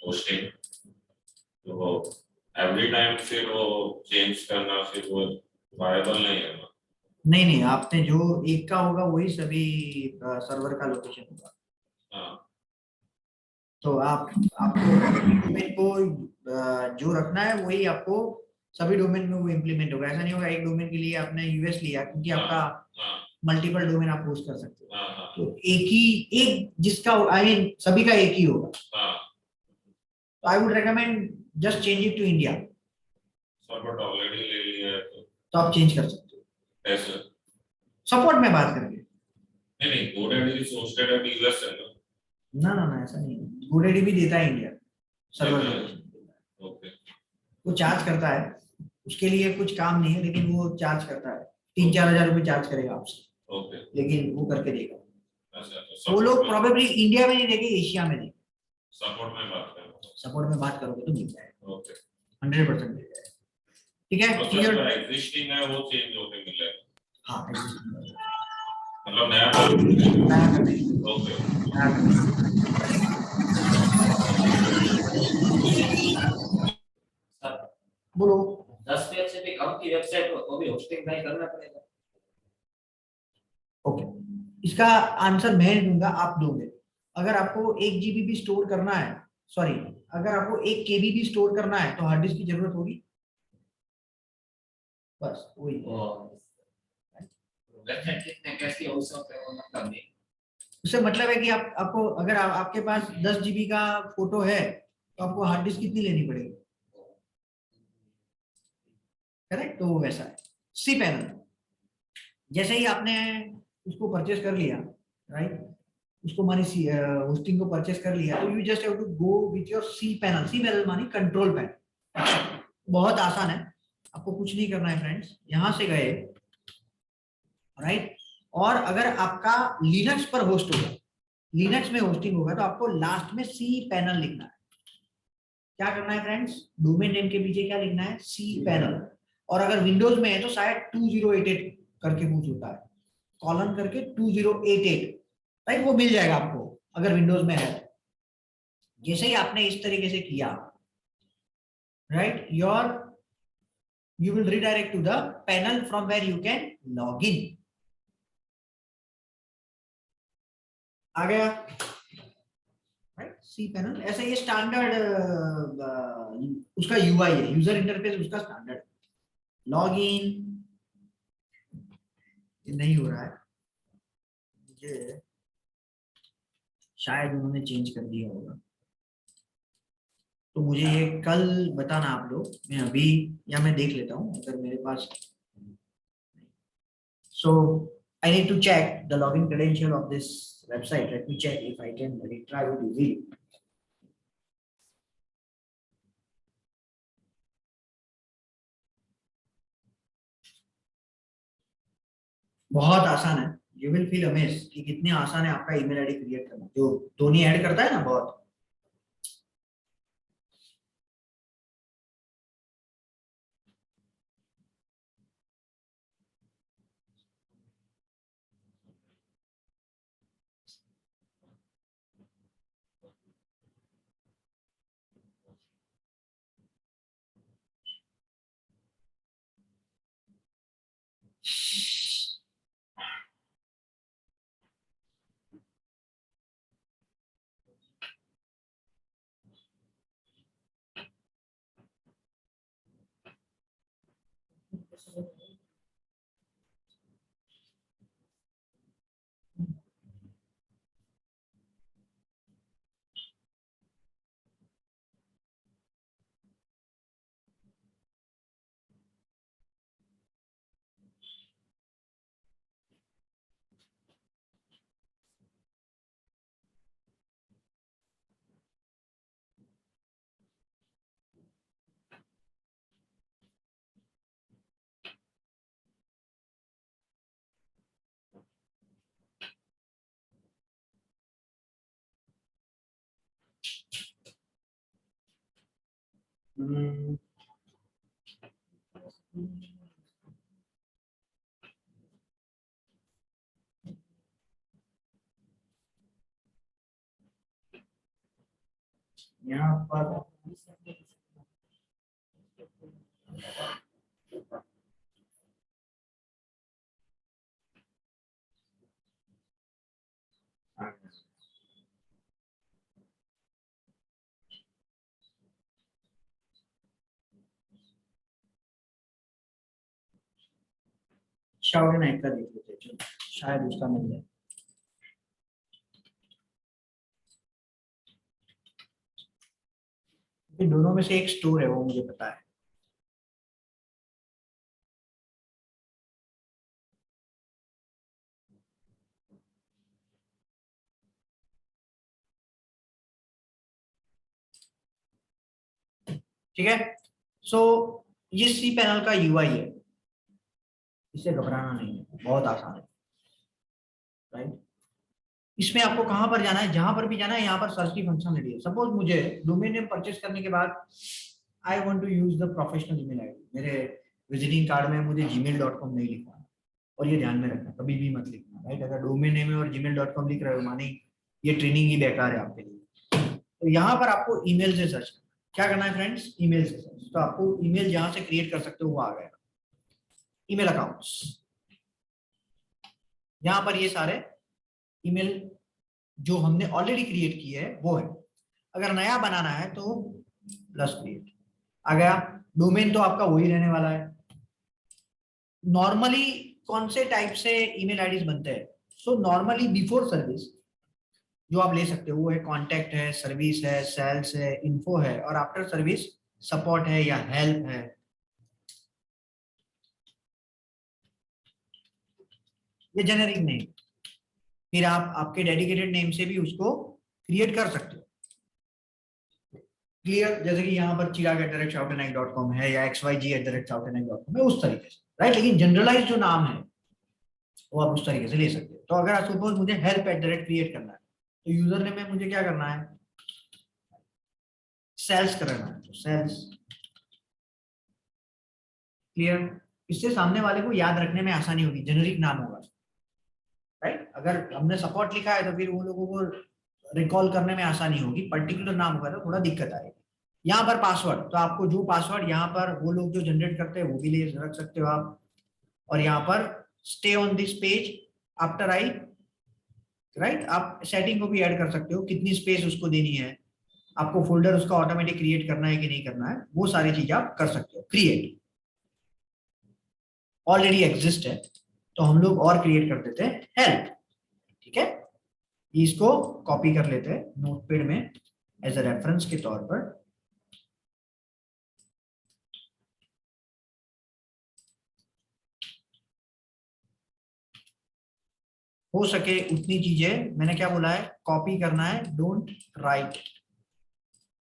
[SPEAKER 2] hosting, तो every time फिर वो चेंज करना फिर वो वायबल नहीं है ना।
[SPEAKER 1] नहीं नहीं, आपने जो एक का होगा वही सभी सर्वर का लोकेशन होगा।
[SPEAKER 2] हाँ
[SPEAKER 1] तो आपको डोमेन को जो रखना है वही आपको सभी डोमेन में वो इम्प्लीमेंट होगा। ऐसा नहीं होगा एक डोमेन के लिए आपने यूएस लिया क्योंकि आपका
[SPEAKER 2] हाँ
[SPEAKER 1] मल्टीपल डोमेन आप होस्ट कर सकते हो,
[SPEAKER 2] हाँ
[SPEAKER 1] तो एक जिसका आई मीन सभी का एक ही होगा।
[SPEAKER 2] हाँ
[SPEAKER 1] तो I would recommend just change it to India.
[SPEAKER 2] Support already ले लिया है
[SPEAKER 1] तो आप चेंज कर सकते हो
[SPEAKER 2] ऐसे
[SPEAKER 1] सपोर्ट में बात करके।
[SPEAKER 2] नहीं GoDaddy is hosted at US है ना।
[SPEAKER 1] ना ऐसा नहीं है, GoDaddy भी देता है इंडिया सर्वर
[SPEAKER 2] देता है।
[SPEAKER 1] लोकेशन,
[SPEAKER 2] ओके
[SPEAKER 1] वो चार्ज करता है, उसके लिए कुछ काम नहीं है, लेकिन वो चार्ज करता है, 3-4 हजार रुपए चार्ज करेगा आपसे,
[SPEAKER 2] ओके
[SPEAKER 1] लेकिन वो करके देगा।
[SPEAKER 2] अच्छा तो
[SPEAKER 1] वो लोग
[SPEAKER 2] support में-
[SPEAKER 1] प्रोबेबली इंडिया में नहीं देंगे, एशिया में देंगे।
[SPEAKER 2] सपोर्ट में बात करें।
[SPEAKER 1] सपोर्ट में बात करोगे तो मिल जाएगा,
[SPEAKER 2] ओके
[SPEAKER 1] 100% मिल जाएगा। ठीक है,
[SPEAKER 2] तो
[SPEAKER 1] क्लियर?
[SPEAKER 2] जो एग्जिस्टिंग है वो चेंज होके मिलेगा,
[SPEAKER 1] हाँ existing है।
[SPEAKER 2] मतलब नया
[SPEAKER 1] नया कर देंगे,
[SPEAKER 2] ओके
[SPEAKER 1] नया कर देंगे।
[SPEAKER 6] सर
[SPEAKER 1] बोलो।
[SPEAKER 6] 10 पेज से भी कम की वेबसाइट हो तो भी होस्टिंग नहीं करना पड़ेगा।
[SPEAKER 1] ओके, इसका आंसर मैं दूंगा, आप दोगे। अगर आपको 1 GB भी स्टोर करना है, सॉरी अगर आपको 1 KB भी स्टोर करना है तो हार्ड डिस्क की जरूरत होगी, बस वही।
[SPEAKER 6] वेबसाइट कितने कैसी हो सकते हैं वो मतलब नहीं।
[SPEAKER 1] उससे मतलब है कि आपको अगर आपके पास 10 GB का फोटो है तो आपको हार्ड डिस्क कितनी लेनी पड़ेगी, करेक्ट? तो वो वैसा है। सी पैनल, जैसे ही आपने उसको परचेस कर लिया, राइट, उसको मानी होस्टिंग को परचेस कर लिया, तो you just have to go with your cPanel. CPanel मानी कंट्रोल पैनल। बहुत आसान है, आपको कुछ नहीं करना है फ्रेंड्स, यहां से गए, राइट, और अगर आपका लिनक्स पर होस्ट होगा, लिनक्स में होस्टिंग होगा, तो आपको लास्ट में सी पैनल लिखना है। क्या करना है फ्रेंड्स, डोमेन नेम के पीछे क्या लिखना है, सी पैनल। और अगर विंडोज में है तो शायद 2088 करके कुछ होता है, कॉलन करके 2088, राइट, वो मिल जाएगा आपको अगर विंडोज में है। जैसे ही आपने इस तरीके से किया, right, you will redirect to the panel from where you can log in। आ गया, राइट, सी पैनल। ऐसा ये स्टैंडर्ड उसका यूआई है, यूजर इंटरफेस उसका स्टैंडर्ड। लॉग इन नहीं हो रहा है, मुझे शायद उन्होंने चेंज कर दिया होगा, तो मुझे ये कल बताना आप लोग, मैं अभी या मैं देख लेता हूँ अगर मेरे पास। So I need to check the login credential of this website. Let me check if I can retry it easily. बहुत आसान है, you will feel amazed कि कितने आसान है आपका ईमेल आईडी क्रिएट करना, जो धोनी ऐड करता है ना, बहुत। यहाँ पर शाउट नाइट का देख लेते हैं, चलो शायद उसका मिल जाए। इन दोनों में से एक स्टोर है, वो मुझे पता है। ठीक है, सो ये सी पैनल का यूआई है, इससे घबराना नहीं है, बहुत आसान है, राइट। इसमें आपको कहां पर जाना है, जहां पर भी जाना है, यहाँ पर सर्च की फंक्शनलिटी है। सपोज मुझे डोमेन नेम परचेस करने के बाद I want to use the professional email ID, मेरे विजिटिंग कार्ड में मुझे gmail.com नहीं लिखना, और ये ध्यान में रखना, कभी भी मत लिखना, राइट। अगर डोमेन नेम है और gmail.com लिख रहे हो, माने ये ट्रेनिंग ही बेकार है आपके लिए। तो यहाँ पर आपको ईमेल से सर्च करना, क्या करना है फ्रेंड्स, ईमेल से सर्च। तो आपको ईमेल जहां से क्रिएट कर सकते हो वो आ गया, ईमेल अकाउंट्स। यहाँ पर ये सारे ईमेल जो हमने ऑलरेडी क्रिएट किए है वो है। अगर नया बनाना है तो प्लस क्रिएट आ गया। डोमेन तो आपका वही रहने वाला है। नॉर्मली कौन से टाइप से ईमेल आईडीज बनते हैं, सो नॉर्मली बिफोर सर्विस जो आप ले सकते हो वो है कॉन्टैक्ट है, सर्विस है, सेल्स है, इन्फो है, और आफ्टर सर्विस सपोर्ट है या हेल्प है। ये जेनेरिक नेम, फिर आप आपके डेडिकेटेड नेम से भी उसको क्रिएट कर सकते हो। क्लियर, जैसे कि यहाँ पर chirag@shoutandnight.com है या xyg@shoutandnight.com है, उस तरीके से, राइट। लेकिन जनरलाइज जो नाम है वो आप उस तरीके से ले सकते हो। तो अगर सपोज मुझे help@ क्रिएट करना है तो यूजर नेम में मुझे क्या करना है, सेल्स करना है, तो सेल्स। क्लियर, इससे सामने वाले को याद रखने में आसानी होगी, जेनेरिक नाम होगा, राइट। अगर हमने सपोर्ट लिखा है तो फिर वो लोगों को रिकॉल करने में आसानी होगी, पर्टिकुलर नाम होगा तो थोड़ा दिक्कत आएगी। यहाँ पर पासवर्ड, तो आपको जो पासवर्ड यहाँ पर वो लोग जो जनरेट करते हैं वो भी ले रख सकते हो आप। और यहाँ पर stay on this page after I, right. आप सेटिंग को भी ऐड कर सकते हो, कितनी स्पेस उसको देनी है, आपको फोल्डर उसका ऑटोमेटिक क्रिएट करना है कि नहीं करना है, वो सारी चीजें आप कर सकते हो। क्रिएट ऑलरेडी एग्जिस्ट है तो हम लोग और क्रिएट कर देते हैं हेल्प, ठीक है। इसको कॉपी कर लेते हैं नोटपैड में एज अ रेफरेंस के तौर पर। हो सके उतनी चीजें, मैंने क्या बोला है, कॉपी करना है, डोंट राइट।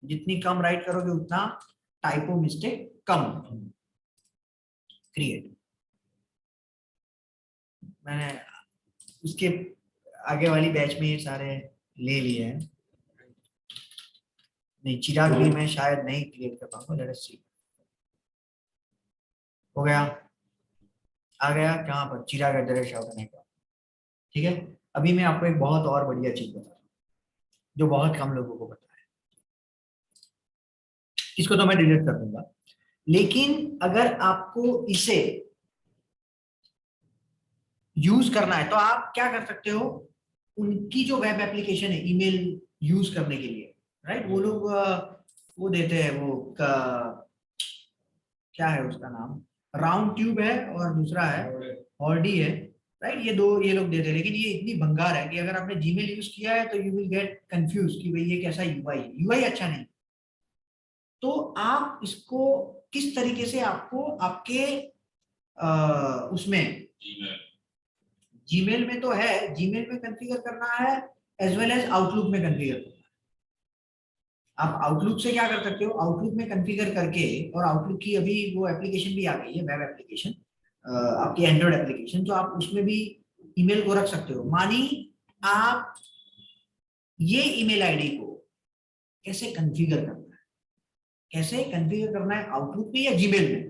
[SPEAKER 1] जितनी कम राइट करोगे उतना टाइपो मिस्टेक कम। क्रिएट, मैंने उसके आगे वाली बैच में ये सारे ले लिए हैं। नहीं, चिराग भी मैं शायद नहीं क्रिएट कर पाऊंगा, लेट अस सी। हो गया, आ गया कहाँ पर, चिराग@shoutandnight, ठीक है। अभी मैं आपको एक बहुत और बढ़िया चीज बता रहा हूँ जो बहुत कम लोगों को पता है। इसको तो मैं डिलीट कर दूंगा, लेकिन अगर आपको इसे यूज करना है तो आप क्या कर सकते हो, उनकी जो वेब एप्लीकेशन है ईमेल यूज करने के लिए, राइट। वो लोग वो देते हैं, वो क्या है उसका नाम, राउंड ट्यूब है और दूसरा है हॉर्डी है, राइट। ये दो ये लोग देते हैं, लेकिन ये इतनी भंगार है कि अगर आपने जीमेल यूज किया है तो यू विल गेट कंफ्यूज कि भाई ये कैसा यूआई है। यूआई अच्छा नहीं। तो आप इसको किस तरीके से आपको आपके उसमें जीमेल में तो है, जीमेल में कॉन्फ़िगर करना है एज वेल एज आउटलुक में कॉन्फ़िगर करना है। आप आउटलुक से क्या कर सकते हो, आउटलुक में कॉन्फ़िगर करके, और आउटलुक की अभी वो एप्लीकेशन भी आ गई है, वेब एप्लीकेशन, आपकी एंड्रॉइड एप्लीकेशन, तो आप उसमें भी ईमेल को रख सकते हो। मानी आप ये ईमेल आईडी को कैसे कॉन्फ़िगर करना है, कैसे कॉन्फ़िगर करना है, आउटलुक में या जीमेल में,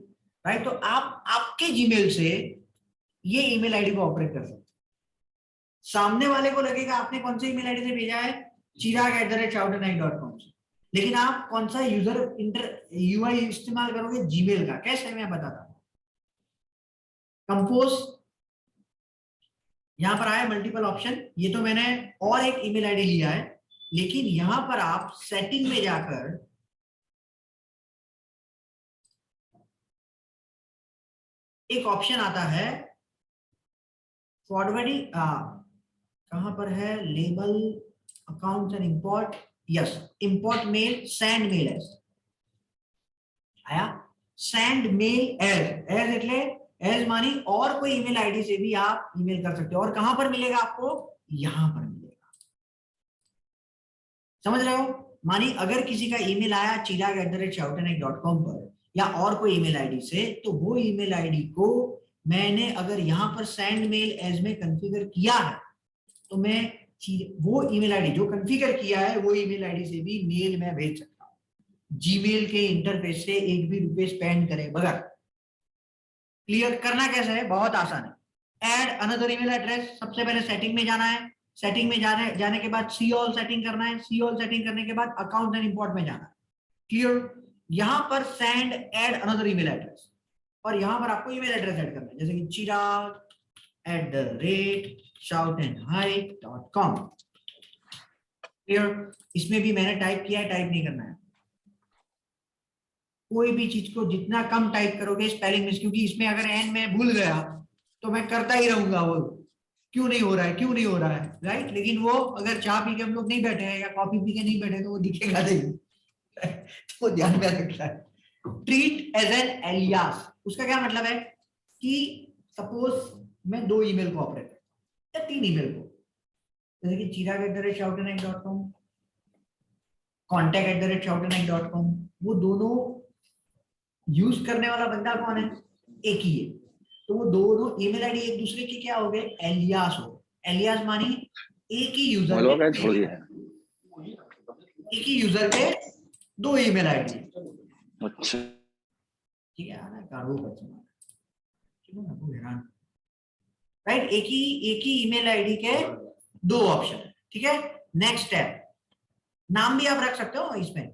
[SPEAKER 1] राइट। तो आप आपके जीमेल से ये ईमेल आईडी को ऑपरेट कर सकते हैं। सामने वाले को लगेगा आपने कौन से ईमेल आईडी से भेजा है, chirag@shoutandnight.com से, लेकिन आप कौन सा यूजर यूआई इस्तेमाल करोगे, जीमेल का। कैसे, मैं बताता हूं। कंपोज, यहां पर आया मल्टीपल ऑप्शन, ये तो मैंने और एक ईमेल आईडी लिया है, लेकिन यहां पर आप सेटिंग में जाकर एक ऑप्शन आता है फॉरवर्डिंग, कहां पर है, label accounts and import, yes, import mail, send mail as आया। सेंड मेल एज, एज એટલે एज मानी और कोई ईमेल आईडी से भी आप ईमेल कर सकते हो। और कहां पर मिलेगा आपको, यहां पर मिलेगा, समझ रहे हो। मानी अगर किसी का ईमेल आया chirag@shoutandnight.com पर या और कोई ईमेल आईडी से, तो वो ईमेल आईडी को मैंने अगर यहां पर सेंड मेल एज में कॉन्फ़िगर किया है, तो मैं वो ईमेल आईडी जो कॉन्फ़िगर किया है वो ईमेल आईडी से भी मेल में भेज सकता हूं, जीमेल के इंटरफेस से एक भी रुपए स्पेंड करे बगैर। क्लियर करना कैसे है, बहुत आसान है। ऐड अनदर ईमेल एड्रेस, सबसे पहले सेटिंग में जाना है, सेटिंग में जाने के बाद सी ऑल सेटिंग करना है, सी ऑल सेटिंग करने के बाद अकाउंट एंड इंपोर्ट में जाना है। क्लियर, यहां पर send add another email address, और यहां पर आपको ईमेल एड्रेस ऐड करना है, जैसे कि chirag@shoutandnight.com। क्लियर, इसमें भी मैंने टाइप किया है, टाइप नहीं करना है। कोई भी चीज को जितना कम टाइप करोगे स्पेलिंग मिस, क्योंकि इसमें अगर एन में भूल गया तो मैं करता ही रहूंगा, वो क्यों नहीं हो रहा है, क्यों नहीं हो रहा है, राइट। लेकिन वो अगर चाय पी के हम लोग नहीं बैठे हैं या कॉफी पी के नहीं बैठे तो वो दिखेगा नहीं, तो ध्यान में रखना है। ट्रीट एज एन एलियास, उसका क्या मतलब है कि सपोज मैं 2 ईमेल को ऑपरेट करता हूं या 3 ईमेल को, जैसे कि chirag@shoutandnight.com, contact@shoutandnight.com, वो दोनों यूज करने वाला बंदा कौन है, एक ही है। तो वो दोनों ईमेल आईडी एक दूसरे के क्या हो गए, एलियास हो। एलियास मानी एक ही यूजर के 2 ईमेल आईडी। अच्छा, ठीक है ना, कारो राइट, एक ही ईमेल आईडी के 2 ऑप्शन, ठीक है। नेक्स्ट स्टेप, नाम भी आप रख सकते हो इसमें।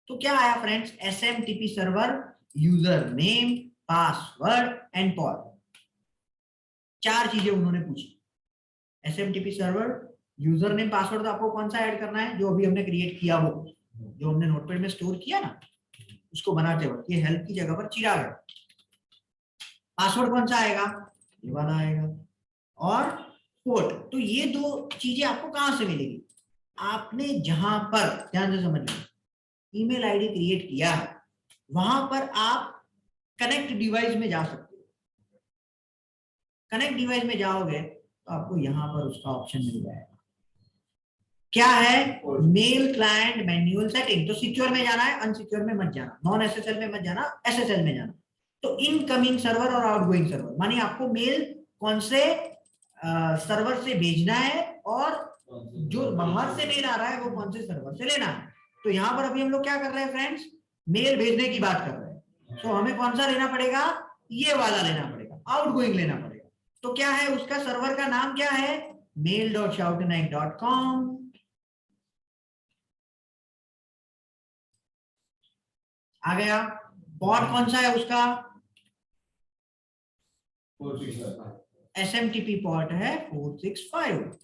[SPEAKER 1] तो क्या आया friends, SMTP server, user name, password and pod, 4 चीजें उन्होंने पूछी। SMTP server, user name, password, तो आपको कौन सा ऐड करना है, जो अभी हमने क्रिएट किया, वो जो हमने नोटपैड में स्टोर किया ना, उसको बनाते वक्त ये हेल्प की जगह पर चिराग है। पासवर्ड कौन सा आएगा, ये वाला आएगा, और पोर्ट। तो ये 2 चीजें आपको कहां से मिलेगी, आपने जहां पर, ध्यान से समझिए, ईमेल आईडी क्रिएट किया है वहां पर आप कनेक्ट डिवाइस में जा सकते हो। कनेक्ट डिवाइस में जाओगे तो आपको यहां पर उसका ऑप्शन मिल जाएगा, क्या है, मेल क्लाइंट मैन्युअल सेटिंग। तो सिक्योर में जाना है, अनसिक्योर में मत जाना, नॉन SSL में मत जाना, SSL में जाना। तो इनकमिंग सर्वर और आउटगोइंग सर्वर, मानी आपको मेल कौन से सर्वर से भेजना है और जो बाहर से मेल आ रहा है वो कौन से सर्वर से लेना है। तो यहाँ पर अभी हम लोग क्या कर रहे हैं फ्रेंड्स, मेल भेजने की बात कर रहे हैं। तो हमें कौन सा लेना पड़ेगा, ये वाला लेना पड़ेगा, आउटगोइंग लेना पड़ेगा। तो क्या है उसका सर्वर का नाम, क्या है, mail.shoutandnight.com। आ गया। पॉर्ट कौन सा है उसका,
[SPEAKER 4] 465।
[SPEAKER 1] SMTP पॉर्ट है 465।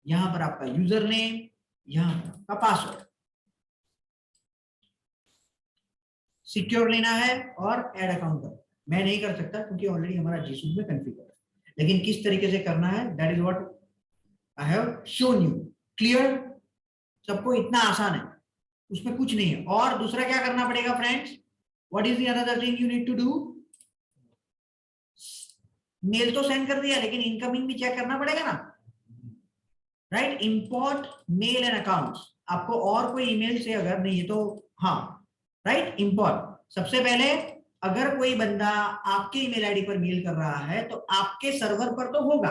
[SPEAKER 1] यहां पर आपका यूजर नेम, यहां पर आपका पासवर्ड, सिक्योर लेना है और ऐड अकाउंट। मैं नहीं कर सकता क्योंकि ऑलरेडी हमारा जीसूट में कॉन्फ़िगर है, लेकिन किस तरीके से करना है, that is what I have shown you. Clear, सबको इतना आसान है, उसमें कुछ नहीं है। और दूसरा क्या करना पड़ेगा friends, what is the another thing you need to do, mail तो सेंड कर दिया लेकिन इनकमिंग भी चेक करना पड़ेगा ना, right. Import mail and accounts, आपको और कोई ईमेल से अगर नहीं है तो हाँ, राइट, इंपोर्ट। सबसे पहले अगर कोई बंदा आपके ईमेल आईडी पर मेल कर रहा है तो आपके सर्वर पर तो होगा,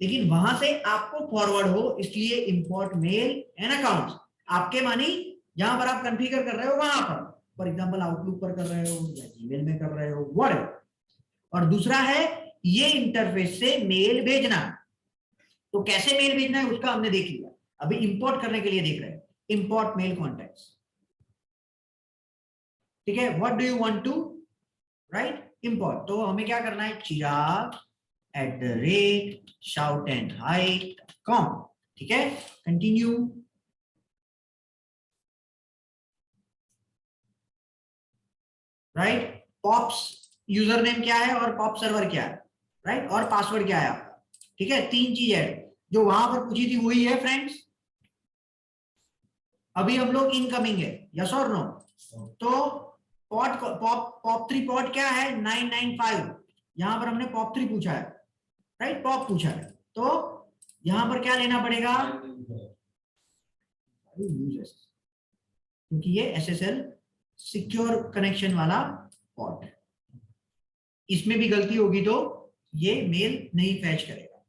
[SPEAKER 1] लेकिन वहां से आपको फॉरवर्ड हो, इसलिए इंपोर्ट मेल एंड अकाउंट्स। आपके मानी यहाँ पर आप कॉन्फ़िगर कर रहे हो, वहां पर फॉर एग्जांपल आउटलुक पर कर रहे हो या जीमेल में कर रहे हो, व्हाटएवर। और दूसरा है ये इंटरफेस से मेल भेजना। तो कैसे मेल भेजना है उसका हमने देख लिया, अभी इंपोर्ट करने के लिए देख रहे हैं, इंपोर्ट मेल कॉन्टैक्ट्स। ठीक है, what do you want to right, import. तो हमें क्या करना है, chirag@shoutandhide.com। ठीक है, continue. Right, pops username क्या है और पॉप सर्वर क्या है, राइट, और पासवर्ड क्या है आपका। ठीक है, 3 चीज है जो वहां पर पूछी थी, वही है फ्रेंड्स। अभी हम लोग इनकमिंग है, यस और नो। तो पॉप 3 पॉट क्या है, 995। यहां पर हमने पॉप 3 पूछा है, राइट, पॉप पूछा है। तो यहां पर क्या लेना पड़ेगा, क्योंकि ये SSL सिक्योर कनेक्शन वाला पॉट है, इसमें भी गलती होगी तो ये मेल नहीं फैच करेगा।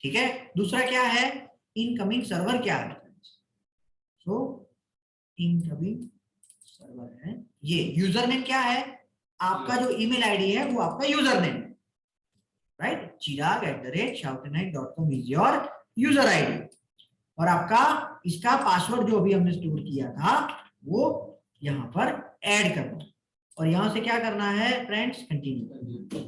[SPEAKER 1] ठीक है, दूसरा क्या है, इनकमिंग सर्वर क्या है। सो इनकमिंग सर्वर है ये। यूजर नेम क्या है, आपका जो ईमेल आईडी है वो आपका यूजर नेम है, right, chirag@shoutandhide.com is your user ID. और आपका इसका पासवर्ड जो अभी हमने स्टोर किया था वो यहां पर ऐड करना, और यहां से क्या करना है फ्रेंड्स, कंटिन्यू।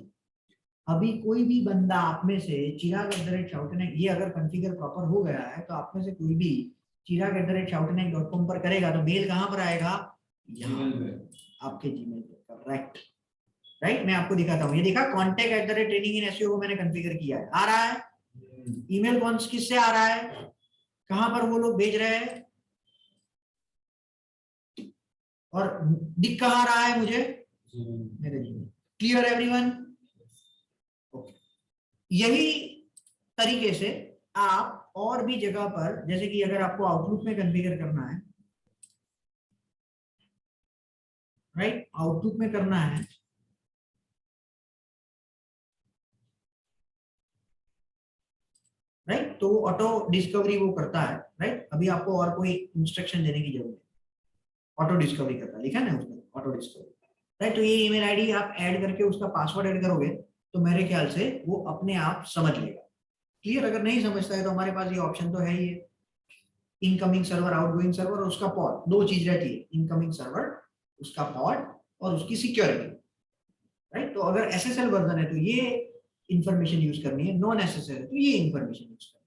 [SPEAKER 1] अभी कोई भी बंदा आप में से chirag@shoutandhide, ये अगर कॉन्फ़िगर प्रॉपर हो गया है तो आप में से कोई भी chirag@shoutandhide.com पर करेगा तो मेल कहां पर आएगा, यहाँ आपके जीमेल पर, करेक्ट, राइट। मैं आपको दिखाता हूँ, ये देखा, contact@training-in-SEO को मैंने कॉन्फ़िगर किया है, आ रहा है ईमेल। कौन किससे आ रहा है, कहां पर वो लोग भेज रहे हैं, और दिख कहां रहा है मुझे, मेरे जीमेल। Clear everyone, okay. यही तरीके से आप और भी जगह पर, जैसे कि अगर आपको आउटलुक में कॉन्फ़िगर करना है, राइट, आउटलुक में करना है, राइट, तो ऑटो डिस्कवरी वो करता है, राइट। अभी आपको और कोई इंस्ट्रक्शन देने की जरूरत है, ऑटो डिस्कवरी करता है, लिखा है ना उसमें ऑटो डिस्कवरी, राइट। तो ये ईमेल आईडी आप ऐड करके उसका पासवर्ड ऐड करोगे तो मेरे ख्याल से वो अपने आप समझ लेगा। क्लियर, अगर नहीं समझता है तो हमारे पास ये ऑप्शन तो है ही, इनकमिंग सर्वर, आउटगोइंग सर्वर और उसका पॉड, 2 चीज रहती है, इनकमिंग सर्वर, उसका पॉड और उसकी सिक्योरिटी, राइट। तो अगर SSL वर्जन है तो ये इंफॉर्मेशन यूज करनी है, नॉन SSL है तो ये इंफॉर्मेशन यूज करनी है,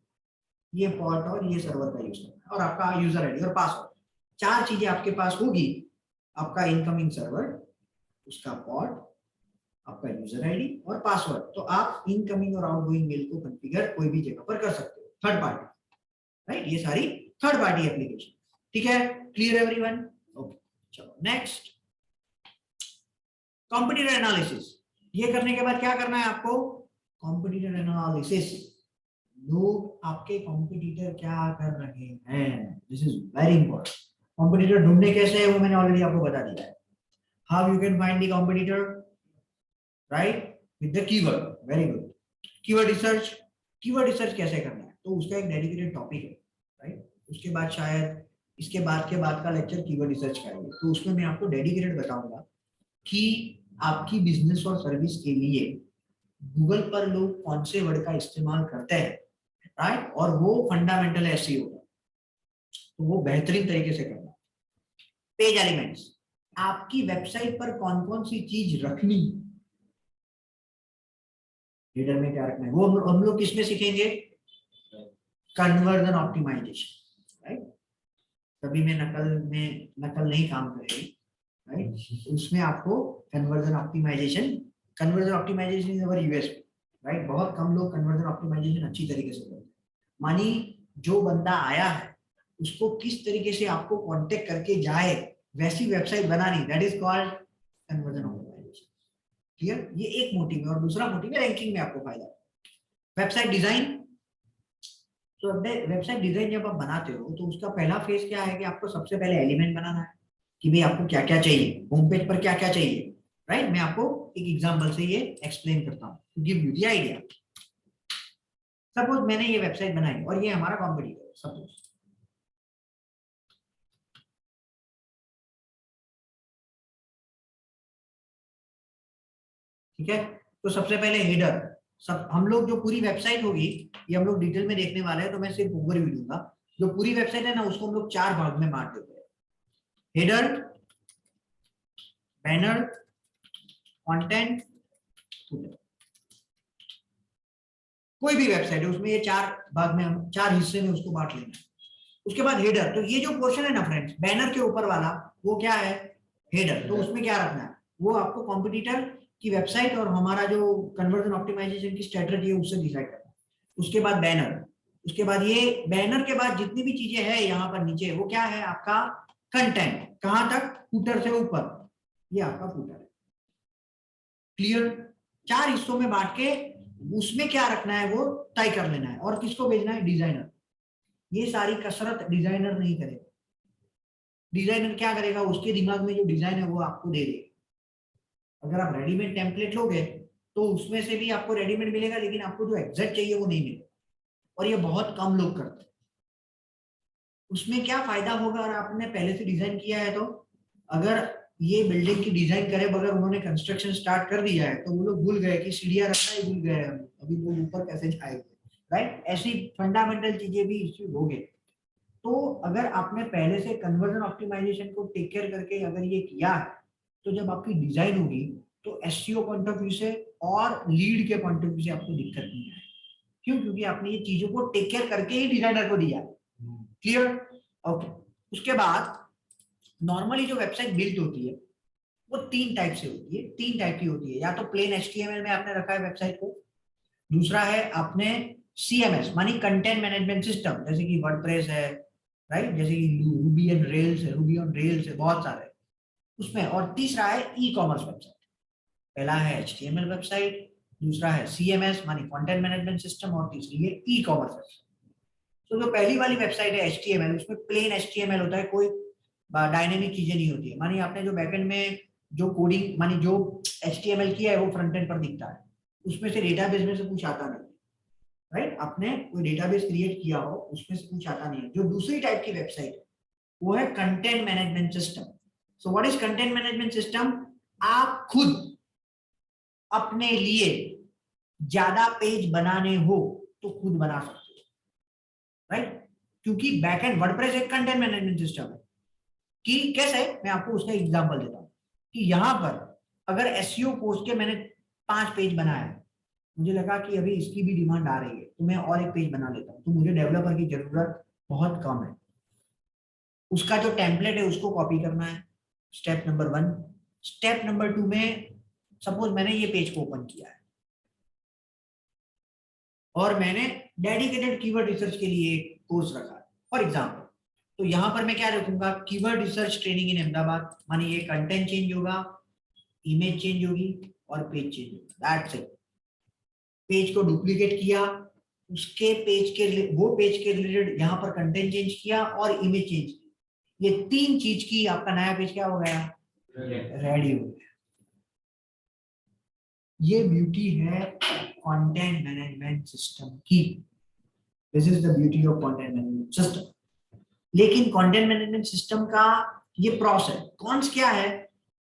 [SPEAKER 1] ये पॉड और ये सर्वर का यूज करना है, और आपका यूजर आईडी और पासवर्ड, 4 चीजें आपके पास होगी, आपका इनकमिंग सर्वर, उसका पॉड, आपका यूजर आईडी और पासवर्ड। तो आप इनकमिंग और आउटगोइंग मेल को कॉन्फ़िगर कोई भी जगह पर कर सकते हो, थर्ड पार्टी, राइट, ये सारी थर्ड पार्टी एप्लीकेशन। ठीक है, क्लियर एवरीवन, ओके। चलो नेक्स्ट, कॉम्पिटिटर एनालिसिस। ये करने के बाद क्या करना है आपको, कॉम्पिटिटर एनालिसिस, लोग आपके कॉम्पिटिटर क्या कर रहे हैं, this is very important. Competitor ढूंढने कैसे है वो मैंने ऑलरेडी आपको बता दिया है, how you can find the competitor, right, with the keyword, very good. Keyword research, keyword research कैसे करना है तो उसका एक डेडिकेटेड टॉपिक है, राइट। उसके बाद शायद इसके बाद के बाद का लेक्चर कीवर्ड रिसर्च का है, तो उसमें मैं आपको डेडिकेटेड बताऊंगा कि आपकी बिजनेस और सर्विस के लिए गूगल पर लोग कौन से वर्ड का इस्तेमाल करते हैं, राइट, और वो फंडामेंटल SEO है, तो वो बेहतरीन तरीके से करना। पेज एलिमेंट्स, आपकी वेबसाइट पर कौन कौन सी चीज रखनी, हेडर में क्या रखना है, वो हम लोग किसमें सीखेंगे, कन्वर्जन ऑप्टिमाइजेशन, राइट। कभी मैं नकल नहीं काम करेगी, राइट, उसमें आपको conversion optimization is our USP, right. बहुत कम लोग कन्वर्जन ऑप्टिमाइजेशन अच्छी तरीके से करते हैं। मानी जो बंदा आया है उसको किस तरीके से आपको कांटेक्ट करके जाए वैसी वेबसाइट बनानी, that is called conversion optimization. Clear, ये एक मोटिव है, और दूसरा मोटिव है रैंकिंग में आपको फायदा। वेबसाइट डिजाइन, तो वेबसाइट डिजाइन जब आप बनाते हो तो उसका पहला फेज क्या है कि आपको सबसे पहले एलिमेंट बनाना है कि भाई आपको क्या क्या चाहिए, होम पेज पर क्या क्या चाहिए, राइट। मैं आपको एक एग्जांपल से ये एक्सप्लेन करता हूँ to give you the idea. Suppose मैंने ये वेबसाइट बनाई और ये हमारा कॉम्पिटिटर, सपोज ठीक है। तो सबसे पहले हेडर, सब हम लोग जो पूरी वेबसाइट होगी ये हम लोग डिटेल में देखने वाले हैं, तो मैं सिर्फ ओवरव्यू दूंगा। जो पूरी वेबसाइट है ना उसको हम लोग 4 भाग में बांट देते हैं, हेडर, बैनर, कंटेंट, फुटर। कोई भी वेबसाइट है उसमें ये 4 भाग में, हम 4 हिस्से में उसको बांट लेना है। उसके बाद हेडर, तो ये जो पोर्शन है ना फ्रेंड्स, बैनर के ऊपर वाला वो क्या है, हेडर। तो उसमें क्या रखना है, वो आपको कॉम्पिटिटर की वेबसाइट और हमारा जो कन्वर्जन ऑप्टिमाइजेशन की स्ट्रेटजी है उससे डिसाइड करना है। उसके बाद बैनर, उसके बाद ये बैनर के बाद जितनी भी चीजें हैं यहाँ पर नीचे, वो क्या है आपका कंटेंट। कहां तक, फुटर से ऊपर, ये आपका फुटर है। क्लियर। 4 हिस्सों में बांट के उसमें क्या रखना है वो तय कर लेना है, और किसको भेजना है, डिजाइनर। ये सारी कसरत डिजाइनर नहीं करेगा। डिजाइनर क्या करेगा, उसके दिमाग में जो डिजाइन है वो आपको दे देगा। अगर आप रेडीमेड टेम्पलेट लोगे तो उसमें से भी आपको रेडीमेड मिलेगा, लेकिन आपको जो एग्जैक्ट चाहिए वो नहीं मिलेगा, और ये बहुत कम लोग करते हैं। उसमें क्या फायदा होगा, और आपने पहले से डिजाइन किया है तो अगर ये बिल्डिंग की डिजाइन करे बगैर उन्होंने कंस्ट्रक्शन स्टार्ट कर दिया है, तो वो लोग भूल गए कि सीढ़ियां रखना ही भूल गए हम, अभी लोग ऊपर कैसे जाएंगे, राइट। ऐसी फंडामेंटल चीजें भी इश्यू हो गए। तो अगर आपने पहले से कन्वर्जन ऑप्टिमाइजेशन को टेक केयर करके अगर ये किया है, तो जब आपकी डिजाइन होगी तो एसईओ पॉइंट ऑफ व्यू से और लीड के पॉइंट ऑफ व्यू से आपको दिक्कत नहीं आएगी। क्यों, क्योंकि आपने ये चीजों को टेक केयर करके ही डिजाइनर को दिया। Clear, okay. उसके बाद नॉर्मली जो वेबसाइट बिल्ड होती है वो 3 टाइप से होती है, 3 टाइप की होती है। या तो प्लेन एचटीएमएल में आपने रखा है वेबसाइट को, दूसरा है आपने सीएमएस मानी कंटेंट मैनेजमेंट सिस्टम, जैसे कि वर्डप्रेस है, राइट, जैसे कि रूबी ऑन रेल्स है, रूबी ऑन रेल्स है, बहुत सारे उसमें। और तीसरा है ई कॉमर्स वेबसाइट। पहला है एचटीएमएल वेबसाइट, दूसरा है सीएमएस मानी कंटेंट मैनेजमेंट सिस्टम, और तीसरी है ई कॉमर्स वेबसाइट। तो जो पहली वाली वेबसाइट है एचटीएमएल, उसमें प्लेन एचटीएमएल होता है, कोई डायनेमिक चीजें नहीं होती है। मानी आपने जो बैकएंड में जो कोडिंग मानी जो एचटीएमएल किया है वो फ्रंट एंड पर दिखता है, उसमें से डेटाबेस में से कुछ आता नहीं, राइट। आपने कोई डेटाबेस क्रिएट किया हो उसमें से कुछ आता नहीं है। जो दूसरी टाइप की वेबसाइट है वो है content management system. So what is content management system, आप खुद अपने लिए ज्यादा पेज बनाने हो तो खुद बना सकते हो, राइट। क्योंकि बैकएंड वर्डप्रेस एक कंटेंट मैनेजमेंट सिस्टम है। कि कैसे, मैं आपको उसका एग्जांपल देता हूं कि यहां पर अगर एसईओ पोस्ट के मैंने 5 पेज बनाया, मुझे लगा कि अभी इसकी भी डिमांड आ रही है तो मैं और एक पेज बना लेता हूं, तो मुझे डेवलपर की जरूरत बहुत कम है। उसका जो टेम्पलेट है उसको कॉपी करना है, स्टेप नंबर 1। स्टेप नंबर 2 में सपोज मैंने ये पेज को ओपन किया है और मैंने डेडिकेटेड कीवर्ड रिसर्च के लिए एक कोर्स रखा है फॉर एग्जांपल। तो यहां पर मैं क्या रखूंगा, keyword research training in Ahmedabad, माने ये कंटेंट चेंज होगा, इमेज चेंज होगी और पेज चेंज होगा, दैट्स इट। पेज को डुप्लीकेट किया, उसके पेज के वो पेज के रिलेटेड यहाँ पर कंटेंट चेंज किया और इमेज चेंज की, ये 3 चीज की आपका नया पेज क्या हो गया, रेडी हो गया। ये ब्यूटी है कंटेंट मैनेजमेंट सिस्टम की। This is the beauty of content management system. लेकिन कंटेंट मैनेजमेंट सिस्टम का ये प्रोसेस कौन क्या है,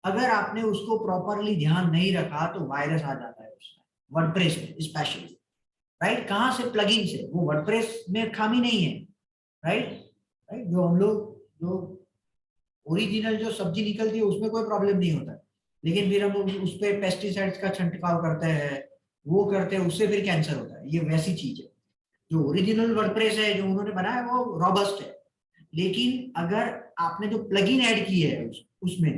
[SPEAKER 1] अगर आपने उसको प्रॉपरली ध्यान नहीं रखा तो वायरस आ जाता है उसमें, वर्डप्रेस में स्पेशली, राइट। कहां से, प्लगइन से। वो वर्डप्रेस में खामी नहीं है, राइट। जो हम लोग जो ओरिजिनल जो सब्जी निकलती है उसमें कोई प्रॉब्लम नहीं होता, लेकिन फिर हम उस पर पेस्टिसाइड्स का छिड़काव करते हैं, वो करते हैं, उससे फिर कैंसर होता है। ये वैसी चीज है। जो ओरिजिनल वर्डप्रेस है जो उन्होंने बनाया वो रॉबस्ट है, लेकिन अगर आपने जो प्लगइन ऐड की है उसमें,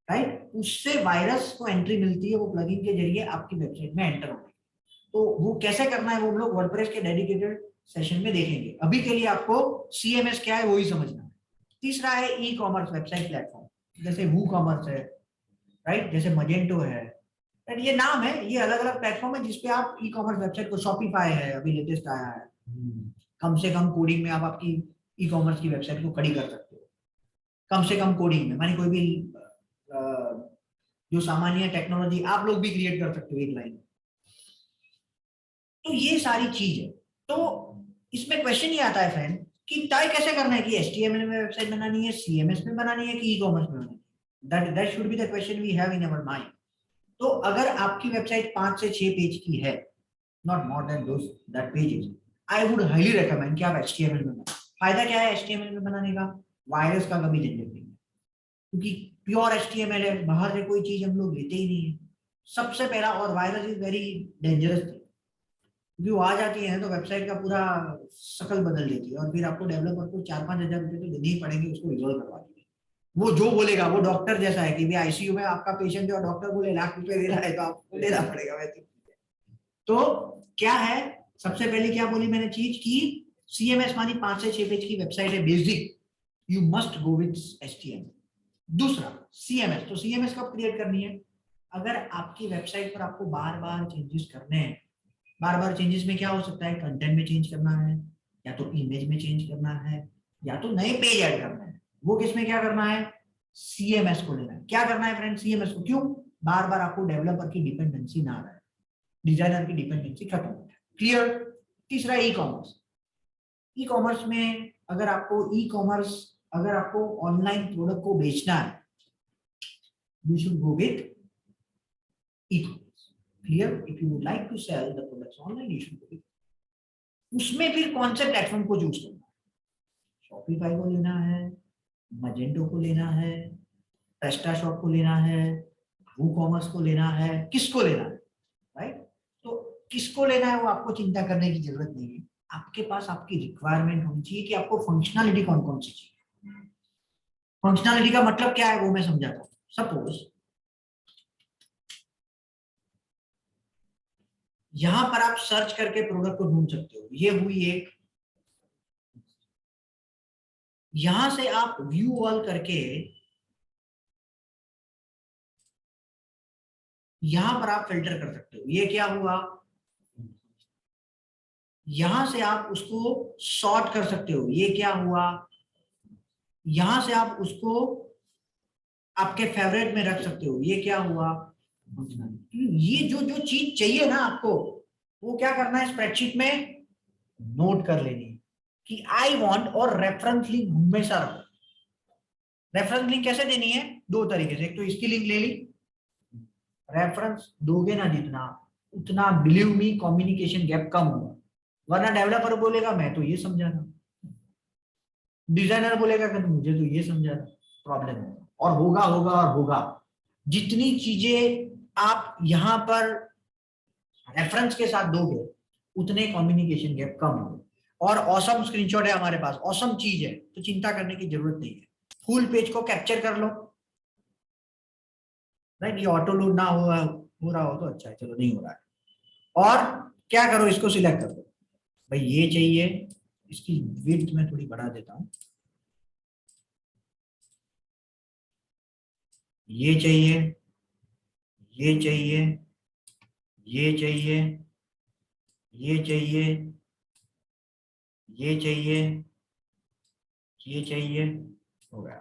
[SPEAKER 1] राइट, उससे वायरस को एंट्री मिलती है, वो प्लगइन के जरिए आपकी वेबसाइट में एंटर होगी। तो वो कैसे करना है वो हम लोग वर्डप्रेस के डेडिकेटेड सेशन में देखेंगे। अभी के लिए आपको सीएमएस क्या है वही समझना है। तीसरा है ई कॉमर्स वेबसाइट प्लेटफॉर्म, जैसे वू कॉमर्स है, राइट, जैसे मजेंटो है, राइट। ये नाम है, ये अलग अलग प्लेटफॉर्म है जिसपे आप ई कॉमर्स वेबसाइट को, शॉपिफाई है अभी लेटेस्ट आया है, कम से कम कोडिंग में आप आपकी ई कॉमर्स की वेबसाइट को खड़ी कर सकते हो, कम से कम कोडिंग में, माने कोई भी जो सामान्य टेक्नोलॉजी आप लोग भी क्रिएट कर सकते हो एक लाइन में। तो ये सारी चीज है। तो इसमें क्वेश्चन ये आता है फ्रेंड कि तय कैसे करना है कि एचटीएमएल में वेबसाइट बनानी है, सीएमएस में बनानी है कि ई कॉमर्स में बनानी है। That should be the question we have in our mind. तो अगर आपकी वेबसाइट 5 से 6 पेज की है, not more than that pages, I would highly recommend कि आप HTML में बनाएं। फायदा क्या है HTML में बनाने का? वायरस का कभी झंझट नहीं है, क्योंकि प्योर HTML है, बाहर से कोई चीज हम लोग लेते ही नहीं है सबसे पहला। और virus is very dangerous thing, क्योंकि वो आ जाती है तो वेबसाइट का पूरा शकल बदल देती है, और फिर आपको डेवलपर को 4-5 हजार रुपए तो देने ही पड़ेंगे उसको रिजॉल्व करवा देंगे। वो जो बोलेगा वो डॉक्टर जैसा है कि भाई आईसीयू में आपका पेशेंट है और डॉक्टर बोले लाख रुपए दे रहा है तो आपको देना पड़ेगा वैसे। तो क्या है, सबसे पहले क्या बोली मैंने चीज की, CMS मानी 5 से 6 पेज की वेबसाइट है basic, you must go with HTML। दूसरा CMS, तो CMS कब क्रिएट करनी है? अगर आपकी वेबसाइट पर आपको बार बार चेंजेस करने हैं। बार बार चेंजेस में क्या हो सकता है? कंटेंट में चेंज करना है, या तो इमेज में चेंज करना है, या तो नए पेज ऐड करना है। वो किसमें क्या करना है? CMS को लेना है। क्या करना है फ्रेंड? CMS को। क्यों? बार बार आपको डेवलपर की डिपेंडेंसी ना रहे, डिजाइनर की डिपेंडेंसी खत्म हो जाए। क्लियर? तीसरा ई-कॉमर्स। ई-कॉमर्स में अगर आपको ऑनलाइन प्रोडक्ट को बेचना है, you should go with e-commerce. Clear? If you would like to sell the products online, you should go with. उसमें फिर कौन से प्लेटफॉर्म को चूज करना है? शॉपिफाई को लेना है, मजेंटो को लेना है, प्रेस्टाशॉप को लेना है, वूकॉमर्स को लेना है, किसको लेना है? राइट? तो किसको लेना है वो आपको चिंता करने की जरूरत नहीं है। आपके पास आपकी रिक्वायरमेंट होनी चाहिए कि आपको फंक्शनलिटी कौन कौन सी चाहिए। फंक्शनलिटी का मतलब क्या है वो मैं समझाता हूँ। सपोज यहां पर आप सर्च करके प्रोडक्ट को ढूंढ सकते हो, ये हुई एक। यहां से आप व्यू ऑल करके यहां पर आप फिल्टर कर सकते हो, ये क्या हुआ। यहां से आप उसको सॉर्ट कर सकते हो, ये क्या हुआ। यहां से आप उसको आपके फेवरेट में रख सकते हो, ये क्या हुआ। ये जो जो चीज चाहिए ना आपको, वो क्या करना है? स्प्रेडशीट में नोट कर लेनी है कि आई वांट, और रेफरेंस लिंक हमेशा रखो। रेफरेंस लिंक कैसे देनी है? दो तरीके से। एक तो इसकी लिंक ले ली, रेफरेंस दोगे ना जितना उतना बिलीव मी कम्युनिकेशन गैप कम होगा। वरना डेवलपर बोलेगा मैं तो ये समझा था, डिजाइनर बोलेगा कि मुझे तो ये समझा था, प्रॉब्लम होगा और होगा होगा और होगा। जितनी चीजें आप यहां पर रेफरेंस के साथ दोगे उतने कम्युनिकेशन गैप कम होगा। और ऑसम स्क्रीनशॉट है हमारे पास, ऑसम चीज है, तो चिंता करने की जरूरत नहीं है। फुल पेज को कैप्चर कर लो। राइट? ये ऑटो लोड ना हो रहा हो तो अच्छा है, चलो नहीं हो रहा है। और क्या करो, इसको सिलेक्ट कर दो। भाई ये चाहिए, इसकी विड्थ में थोड़ी बढ़ा देता हूं। ये चाहिए, ये चाहिए, ये चाहिए, ये चाहिए, ये चाहिए, ये चाहिए, हो गया।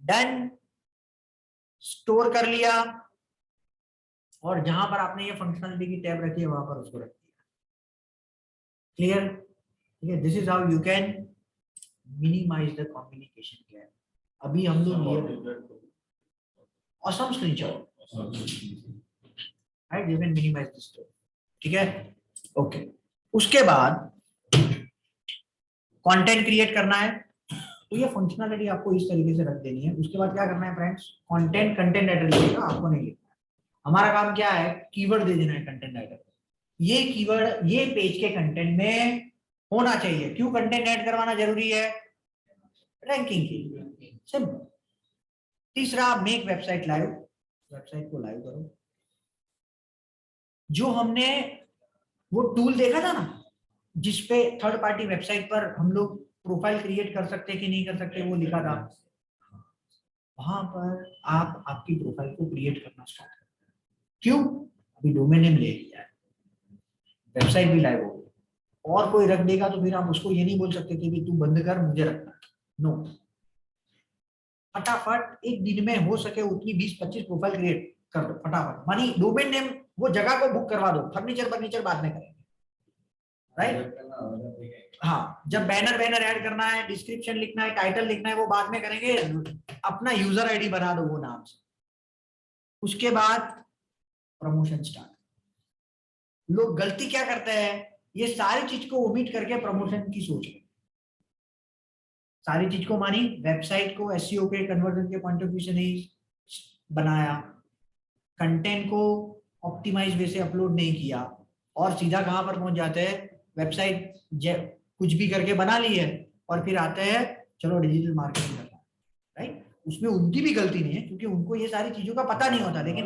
[SPEAKER 1] डन। स्टोर कर लिया, और जहां पर आपने ये फंक्शनलिटी की टैब रखी है वहां पर उसको रख दिया। क्लियर? ठीक है, this is how you can minimize the communication gap. अभी हम लोग awesome screenshot, right, you can minimize this. ठीक है, ओके। उसके बाद कंटेंट क्रिएट करना है, तो ये फंक्शनलिटी आपको इस तरीके से रख देनी है। उसके बाद क्या करना है फ्रेंड्स? कंटेंट ऐड लिखिएगा, आपको नहीं लिखना है। हमारा काम क्या है? कीवर्ड दे देना है कंटेंट ऐड। ये कीवर्ड ये पेज के कंटेंट में होना चाहिए। क्यों कंटेंट ऐड करवाना जरूरी है? रैंकिंग के लिए, सिंपल। तीसरा, मेक वेबसाइट लाइव। वेबसाइट को लाइव करो। जो हमने वो टूल देखा था ना जिसपे थर्ड पार्टी वेबसाइट पर हम लोग प्रोफाइल क्रिएट कर सकते कि नहीं कर सकते, वो लिखा था, वहां पर आप आपकी प्रोफाइल को क्रिएट करना स्टार्ट कर। क्यों? अभी डोमेन नेम ले लिया है, वेबसाइट भी लाइव हो गई, और कोई रख देगा तो फिर आप उसको ये नहीं बोल सकते कि भी तू बंद कर, मुझे रखना। नो, फटाफट एक दिन में हो सके उतनी 20-25 प्रोफाइल क्रिएट कर दो फटाफट। मानी डोमेन नेम, वो जगह को बुक करवा दो। फर्नीचर बाद में करेंगे, राइट? हाँ, जब बैनर ऐड करना है, डिस्क्रिप्शन लिखना है, टाइटल लिखना है, वो बाद में करेंगे। अपना यूजर आईडी बना दो वो नाम से। उसके बाद प्रमोशन स्टार्ट। लोग गलती क्या करते हैं, ये सारी चीज को ओमिट करके प्रमोशन की सोच रहे, सारी चीज को मानी, वेबसाइट को एसईओ के कन्वर्जन के पॉइंट ऑफ व्यू से नहीं बनाया, कंटेंट को ऑप्टिमाइज वे से अपलोड नहीं किया, और सीधा कहां पर पहुंच जाते हैं, वेबसाइट कुछ भी करके बना ली है और फिर आते हैं चलो डिजिटल मार्केटिंग करना है, राइट। उसमें उनकी भी गलती नहीं है क्योंकि उनको ये सारी चीजों का पता नहीं होता, लेकिन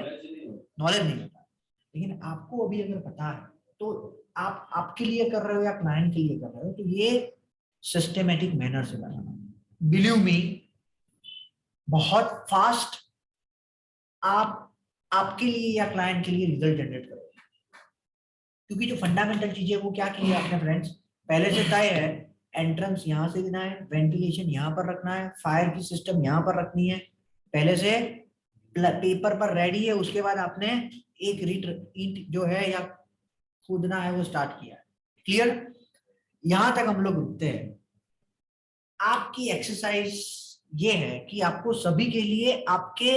[SPEAKER 1] नॉलेज नहीं होता। लेकिन आपको अभी अगर पता है तो आप आपके लिए कर रहे हो या क्लाइंट के लिए कर रहे हो, तो ये सिस्टमेटिक मैनर से बनाना, बिलीव मी, बहुत फास्ट आप आपके लिए या क्लाइंट के लिए रिजल्ट जनरेट करोगे। क्योंकि जो फंडामेंटल चीजें वो क्या की है आपने फ्रेंड्स, पहले से तय है, एंट्रेंस यहाँ से देना है, वेंटिलेशन यहाँ पर रखना है, फायर की सिस्टम यहाँ पर रखनी है, पहले से पेपर पर रेडी है। उसके बाद आपने एक ईंट जो है या खोदना है वो स्टार्ट किया है। क्लियर? यहां तक हम लोग रुकते हैं। आपकी एक्सरसाइज ये है कि आपको सभी के लिए आपके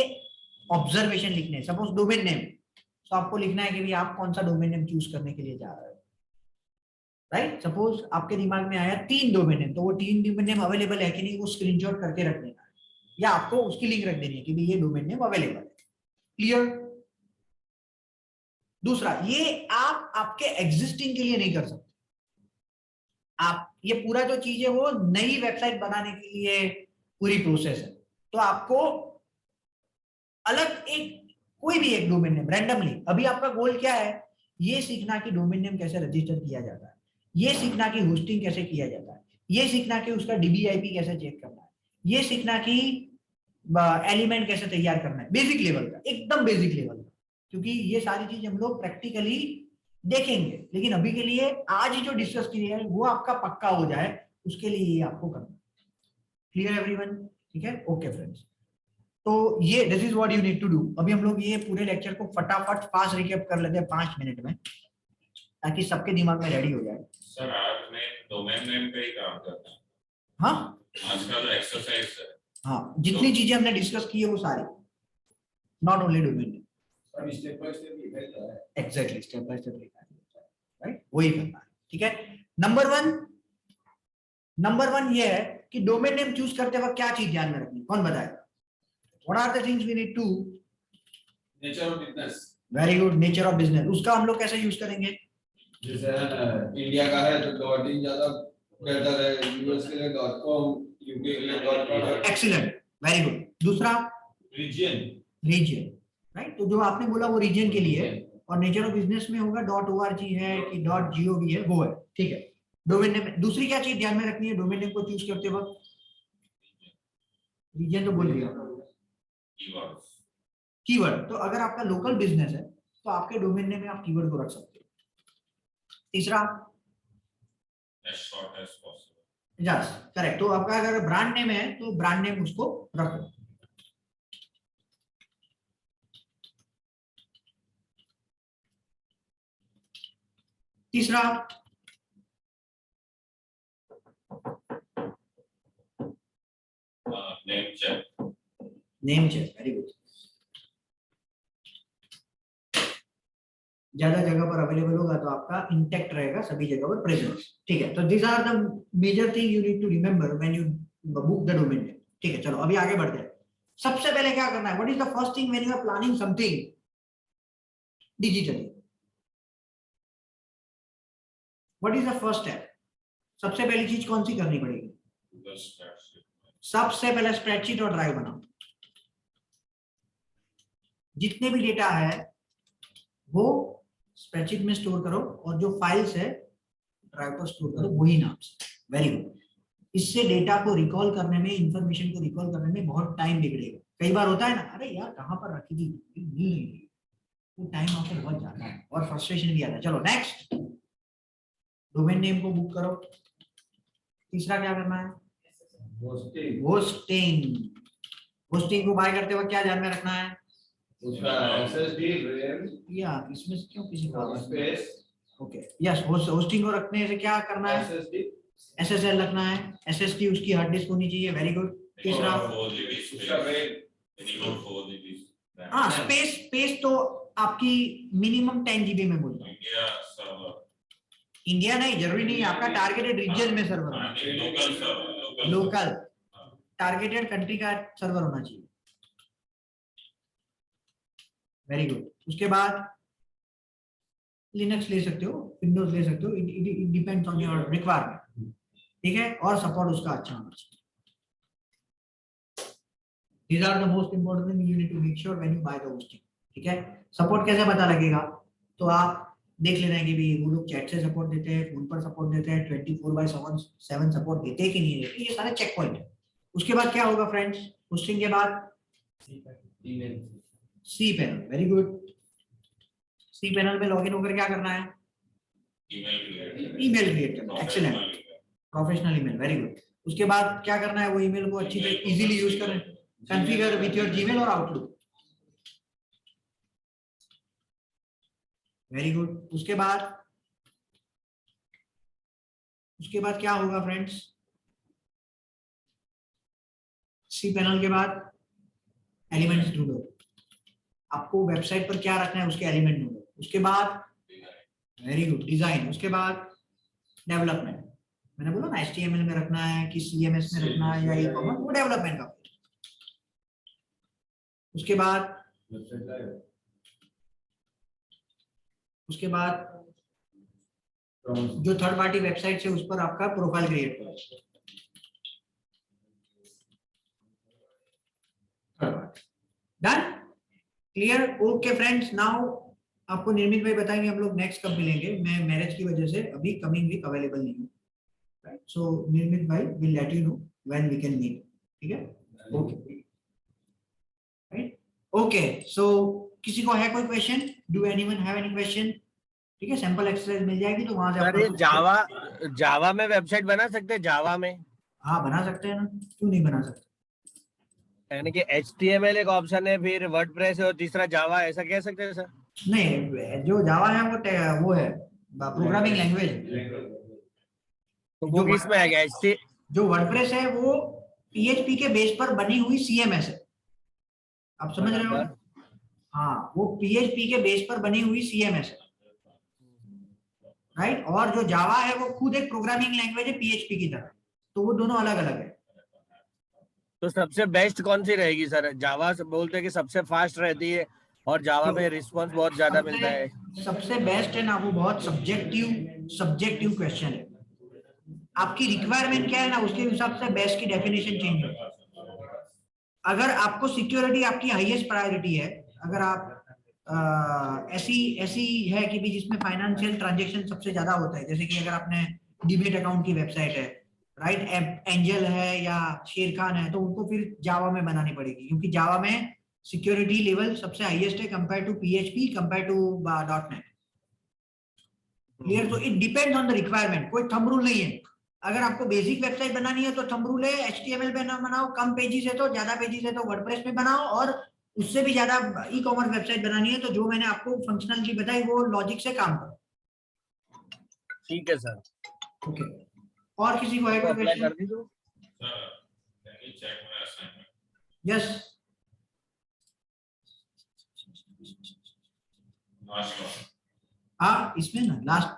[SPEAKER 1] ऑब्जर्वेशन लिखने हैं। सपोज डोमेन नेम, तो आपको लिखना है कि भी आप कौन सा डोमेन नेम चूज करने के लिए जा रहे हो, राइट। सपोज आपके दिमाग में आया 3 डोमेन नेम, तो वो 3 डोमेन नेम अवेलेबल है कि नहीं वो स्क्रीनशॉट करके रख देना है, या आपको उसकी लिंक रख देनी है कि भी ये डोमेन नेम अवेलेबल है। क्लियर? दूसरा, ये आप आपके एग्जिस्टिंग के लिए नहीं कर सकते। आप ये पूरा जो चीज है वो नई वेबसाइट बनाने के लिए पूरी प्रोसेस है, तो आपको अलग एक कोई भी एक डोमेन नेम रैंडमली, अभी आपका गोल क्या है, ये सीखना कि डोमेन नेम कैसे रजिस्टर किया जाता है, ये सीखना कि होस्टिंग कैसे किया जाता है, ये सीखना कि उसका डीबीआईपी कैसे चेक करना है, ये सीखना कि एलिमेंट कैसे तैयार करना है, बेसिक लेवल का, एकदम बेसिक लेवल का। क्योंकि ये सारी चीज हम लोग प्रैक्टिकली देखेंगे, लेकिन अभी के लिए आज ही जो डिस्कस किया है वो आपका पक्का हो जाए, उसके लिए ये आपको करना। Clear everyone? ठीक है, ओके फ्रेंड्स। तो ये this is what you need to do. अभी हम लोग ये पूरे लेक्चर को फटाफट फास्ट रिकैप कर लेते हैं 5 मिनट में, ताकि सबके दिमाग में रेडी हो जाए।
[SPEAKER 2] सर आज मैं डोमेन नेम पे ही काम करता हूँ।
[SPEAKER 1] हाँ,
[SPEAKER 2] आज का जो एक्सरसाइज है,
[SPEAKER 1] हाँ, जितनी चीजें हमने डिस्कस की है वो सारी, नॉट ओनली डोमेन नेम,
[SPEAKER 4] सब स्टेप बाय स्टेप लिखा है।
[SPEAKER 1] एग्जैक्टली स्टेप बाय स्टेप लिखा है, राइट, वही करना है। ठीक है, नंबर वन ये है कि डोमेन नेम चूज करते वक्त क्या चीज ध्यान में रखनी, कौन बताएगा? What are the things we need to?
[SPEAKER 4] Nature of business.
[SPEAKER 1] Very good, nature of business. उसका हम लोग कैसे यूज करेंगे?
[SPEAKER 4] जैसे इंडिया का है तो .in ज्यादा बेहतर है, यूएस के लिए .com, यूके के लिए .com।
[SPEAKER 1] Excellent, very good. दूसरा रीजन, राइट। तो जो आपने बोला वो रीजन के लिए है, और नेचर ऑफ बिजनेस में होगा .org है कि .gov है, वो है। ठीक है, डोमेन नेम। दूसरी क्या चीज ध्यान में रखनी है डोमेन नेम को चूज करते वक्त? रीजन तो बोल दिया, कीवर्ड। तो अगर आपका लोकल बिजनेस है तो आपके डोमेन नेम में आप कीवर्ड को रख सकते हो। तीसरा,
[SPEAKER 2] as short as possible.
[SPEAKER 1] Yes, correct. तो आपका अगर ब्रांड नेम है तो ब्रांड नेम उसको रखो। तीसरा,
[SPEAKER 2] Name check.
[SPEAKER 1] Name check, very good. ज्यादा जगह पर अवेलेबल होगा तो आपका इंटैक्ट रहेगा, सभी जगह पर प्रेजेंस। ठीक है, तो these are the major thing you need to remember when you book the domain name. ठीक है, चलो अभी आगे बढ़ते हैं। सबसे पहले क्या करना है, what is the first thing when you are planning something digitally? What is the first step? सबसे पहली चीज कौन सी करनी पड़ेगी?
[SPEAKER 2] The spreadsheet.
[SPEAKER 1] सबसे पहले स्प्रेडशीट और ड्राइव बनाओ। जितने भी डेटा है वो स्प्रेडशीट में स्टोर करो, और जो फाइल्स है ड्राइव पर स्टोर करो वही नाम से। Very good. इससे डेटा को रिकॉल करने में, इंफॉर्मेशन को रिकॉल करने में बहुत टाइम बिगड़ेगा। कई बार होता है ना, अरे यार कहां पर रखी थी, मिल नहीं रही, वो टाइम आपको बहुत जाता है और फ्रस्ट्रेशन भी आता है। चलो नेक्स्ट, डोमेन नेम को बुक करो। तीसरा क्या करना है? होस्टिंग को बाय करते वक्त क्या ध्यान में रखना है?
[SPEAKER 4] उसका एसएसडी रेम
[SPEAKER 1] या इसमें क्यों किसी का
[SPEAKER 4] स्पेस।
[SPEAKER 1] ओके, यस, होस्टिंग को रखने से क्या करना है?
[SPEAKER 4] एसएसडी
[SPEAKER 1] एसएसएल रखना है, एसएसडी उसकी हार्ड डिस्क होनी चाहिए। Very good. तीसरा,
[SPEAKER 2] 4 GB
[SPEAKER 4] उसका
[SPEAKER 2] space.
[SPEAKER 4] RAM
[SPEAKER 2] Minimum 4 GB.
[SPEAKER 1] हाँ, स्पेस तो आपकी मिनिमम 10 GB में बोल रहा हूँ।
[SPEAKER 2] इंडिया सर्वर,
[SPEAKER 1] इंडिया नहीं, जरूरी नहीं, आपका टारगेटेड रीजन में सर्वर होना
[SPEAKER 2] लोकल सर्वर,
[SPEAKER 1] चाहिए, लोकल टारगेटेड कंट्री का सर्वर होना चाहिए। Very good. उसके बाद लिनक्स ले सकते हो, विंडोज ले सकते हो, it depends on your requirement, ठीक है, और सपोर्ट उसका अच्छा होना चाहिए। These are the most important thing you need to make sure when you buy the hosting, ठीक है। सपोर्ट कैसे पता लगेगा, तो आप देख लेना है कि भी वो लोग चैट से सपोर्ट देते हैं, फोन पर सपोर्ट देते हैं, 24/7 सपोर्ट देते हैं कि नहीं देते, ये सारे चेक पॉइंट है। उसके बाद क्या होगा फ्रेंड्स, होस्टिंग के बाद
[SPEAKER 7] email,
[SPEAKER 1] cPanel, very good. CPanel में लॉगिन होकर क्या करना है, ईमेल क्रिएट करना, excellent, professional email, very good. उसके बाद क्या करना है, वो ईमेल को अच्छी तरह इजीली यूज करें, कॉन्फ़िगर विथ योर जीमेल और आउटलुक, वेरी गुड। उसके बाद क्या होगा फ्रेंड्स, सी पैनल के बाद एलिमेंट्स ढूंढो, आपको वेबसाइट पर क्या रखना है उसके एलिमेंट ढूंढो। उसके बाद वेरी गुड डिजाइन, उसके बाद डेवलपमेंट, मैंने बोला ना HTML में रखना है कि CMS में रखना है या ई-कॉमर्स, वो डेवलपमेंट का। उसके बाद जो थर्ड पार्टी वेबसाइट है उस पर आपका प्रोफाइल क्रिएट करो। Done, clear, okay friends. Now आपको निर्मित भाई बताएंगे हम लोग नेक्स्ट कब मिलेंगे, मैं मैरिज की वजह से अभी कमिंग वीक अवेलेबल नहीं हूँ, राइट, सो निर्मित भाई will let you know when we can meet, ठीक है, ओके, राइट, ओके। सो किसी को है कोई question, do anyone have any question, ठीक है, सैंपल एक्सरसाइज मिल जाएगी तो वहां से
[SPEAKER 5] सर ये जावा में वेबसाइट बना सकते हैं, जावा में?
[SPEAKER 1] हाँ बना सकते हैं ना, क्यों नहीं बना सकते,
[SPEAKER 5] यानी कि HTML एक ऑप्शन है, फिर वर्डप्रेस है और तीसरा जावा, ऐसा कह सकते हैं सर?
[SPEAKER 1] नहीं, जो जावा है वो है प्रोग्रामिंग लैंग्वेज,
[SPEAKER 5] तो वो किस में आएगा?
[SPEAKER 1] जो वर्डप्रेस है वो PHP के बेस पर बनी हुई CMS है, आप समझ रहे हो, हाँ, वो PHP के बेस पर बनी हुई CMS है, राइट, और जो जावा है वो खुद एक प्रोग्रामिंग लैंग्वेज है PHP की तरह, तो वो दोनों अलग अलग है।
[SPEAKER 5] तो सबसे बेस्ट कौन सी रहेगी सर? जावा बोलते हैं कि सबसे फास्ट रहती है और जावा में रिस्पांस बहुत ज्यादा मिलता है।
[SPEAKER 1] सबसे बेस्ट है ना, वो बहुत सब्जेक्टिव क्वेश्चन है, आपकी रिक्वायरमेंट क्या है ना उसके हिसाब से बेस्ट की डेफिनेशन चेंज होगी। अगर आपको सिक्योरिटी आपकी हाईएस्ट प्रायोरिटी है, अगर आप ऐसी है कि भी जिसमें फाइनेंशियल ट्रांजैक्शन सबसे ज्यादा होता है, जैसे कि अगर आपने डीमेट अकाउंट की वेबसाइट है, राइट, एंजल है या शेरखान है, तो उनको फिर जावा में बनानी पड़ेगी, क्योंकि जावा में सिक्योरिटी लेवल सबसे हाईएस्ट है compare to PHP, compare to .NET, clear. तो it depends on the requirement, कोई थंब रूल नहीं है। अगर आपको बेसिक वेबसाइट बनानी है तो थंब रूल है, HTML पे ना बनाओ, कम पेजेस है तो, ज्यादा पेजेस है तो वर्डप्रेस पे बनाओ, और उससे भी ज्यादा ई-कॉमर्स वेबसाइट बनानी है तो जो मैंने आपको फंक्शनलिटी बताई वो लॉजिक से काम करो,
[SPEAKER 5] ठीक है सर,
[SPEAKER 1] ओके। और किसी को है कोई
[SPEAKER 5] अप्लाई कर
[SPEAKER 1] क्वेश्चन?
[SPEAKER 5] दीजिए।
[SPEAKER 1] यस, हाँ, इसमें ना लास्ट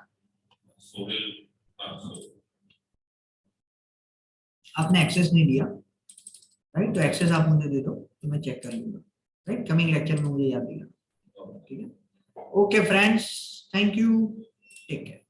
[SPEAKER 1] आपने एक्सेस नहीं दिया, राइट, तो एक्सेस आप मुझे दे दो तो मैं चेक कर लूंगा, राइट, कमिंग लेक्चर में मुझे याद दिला, ठीक है, okay friends, thank you, take care.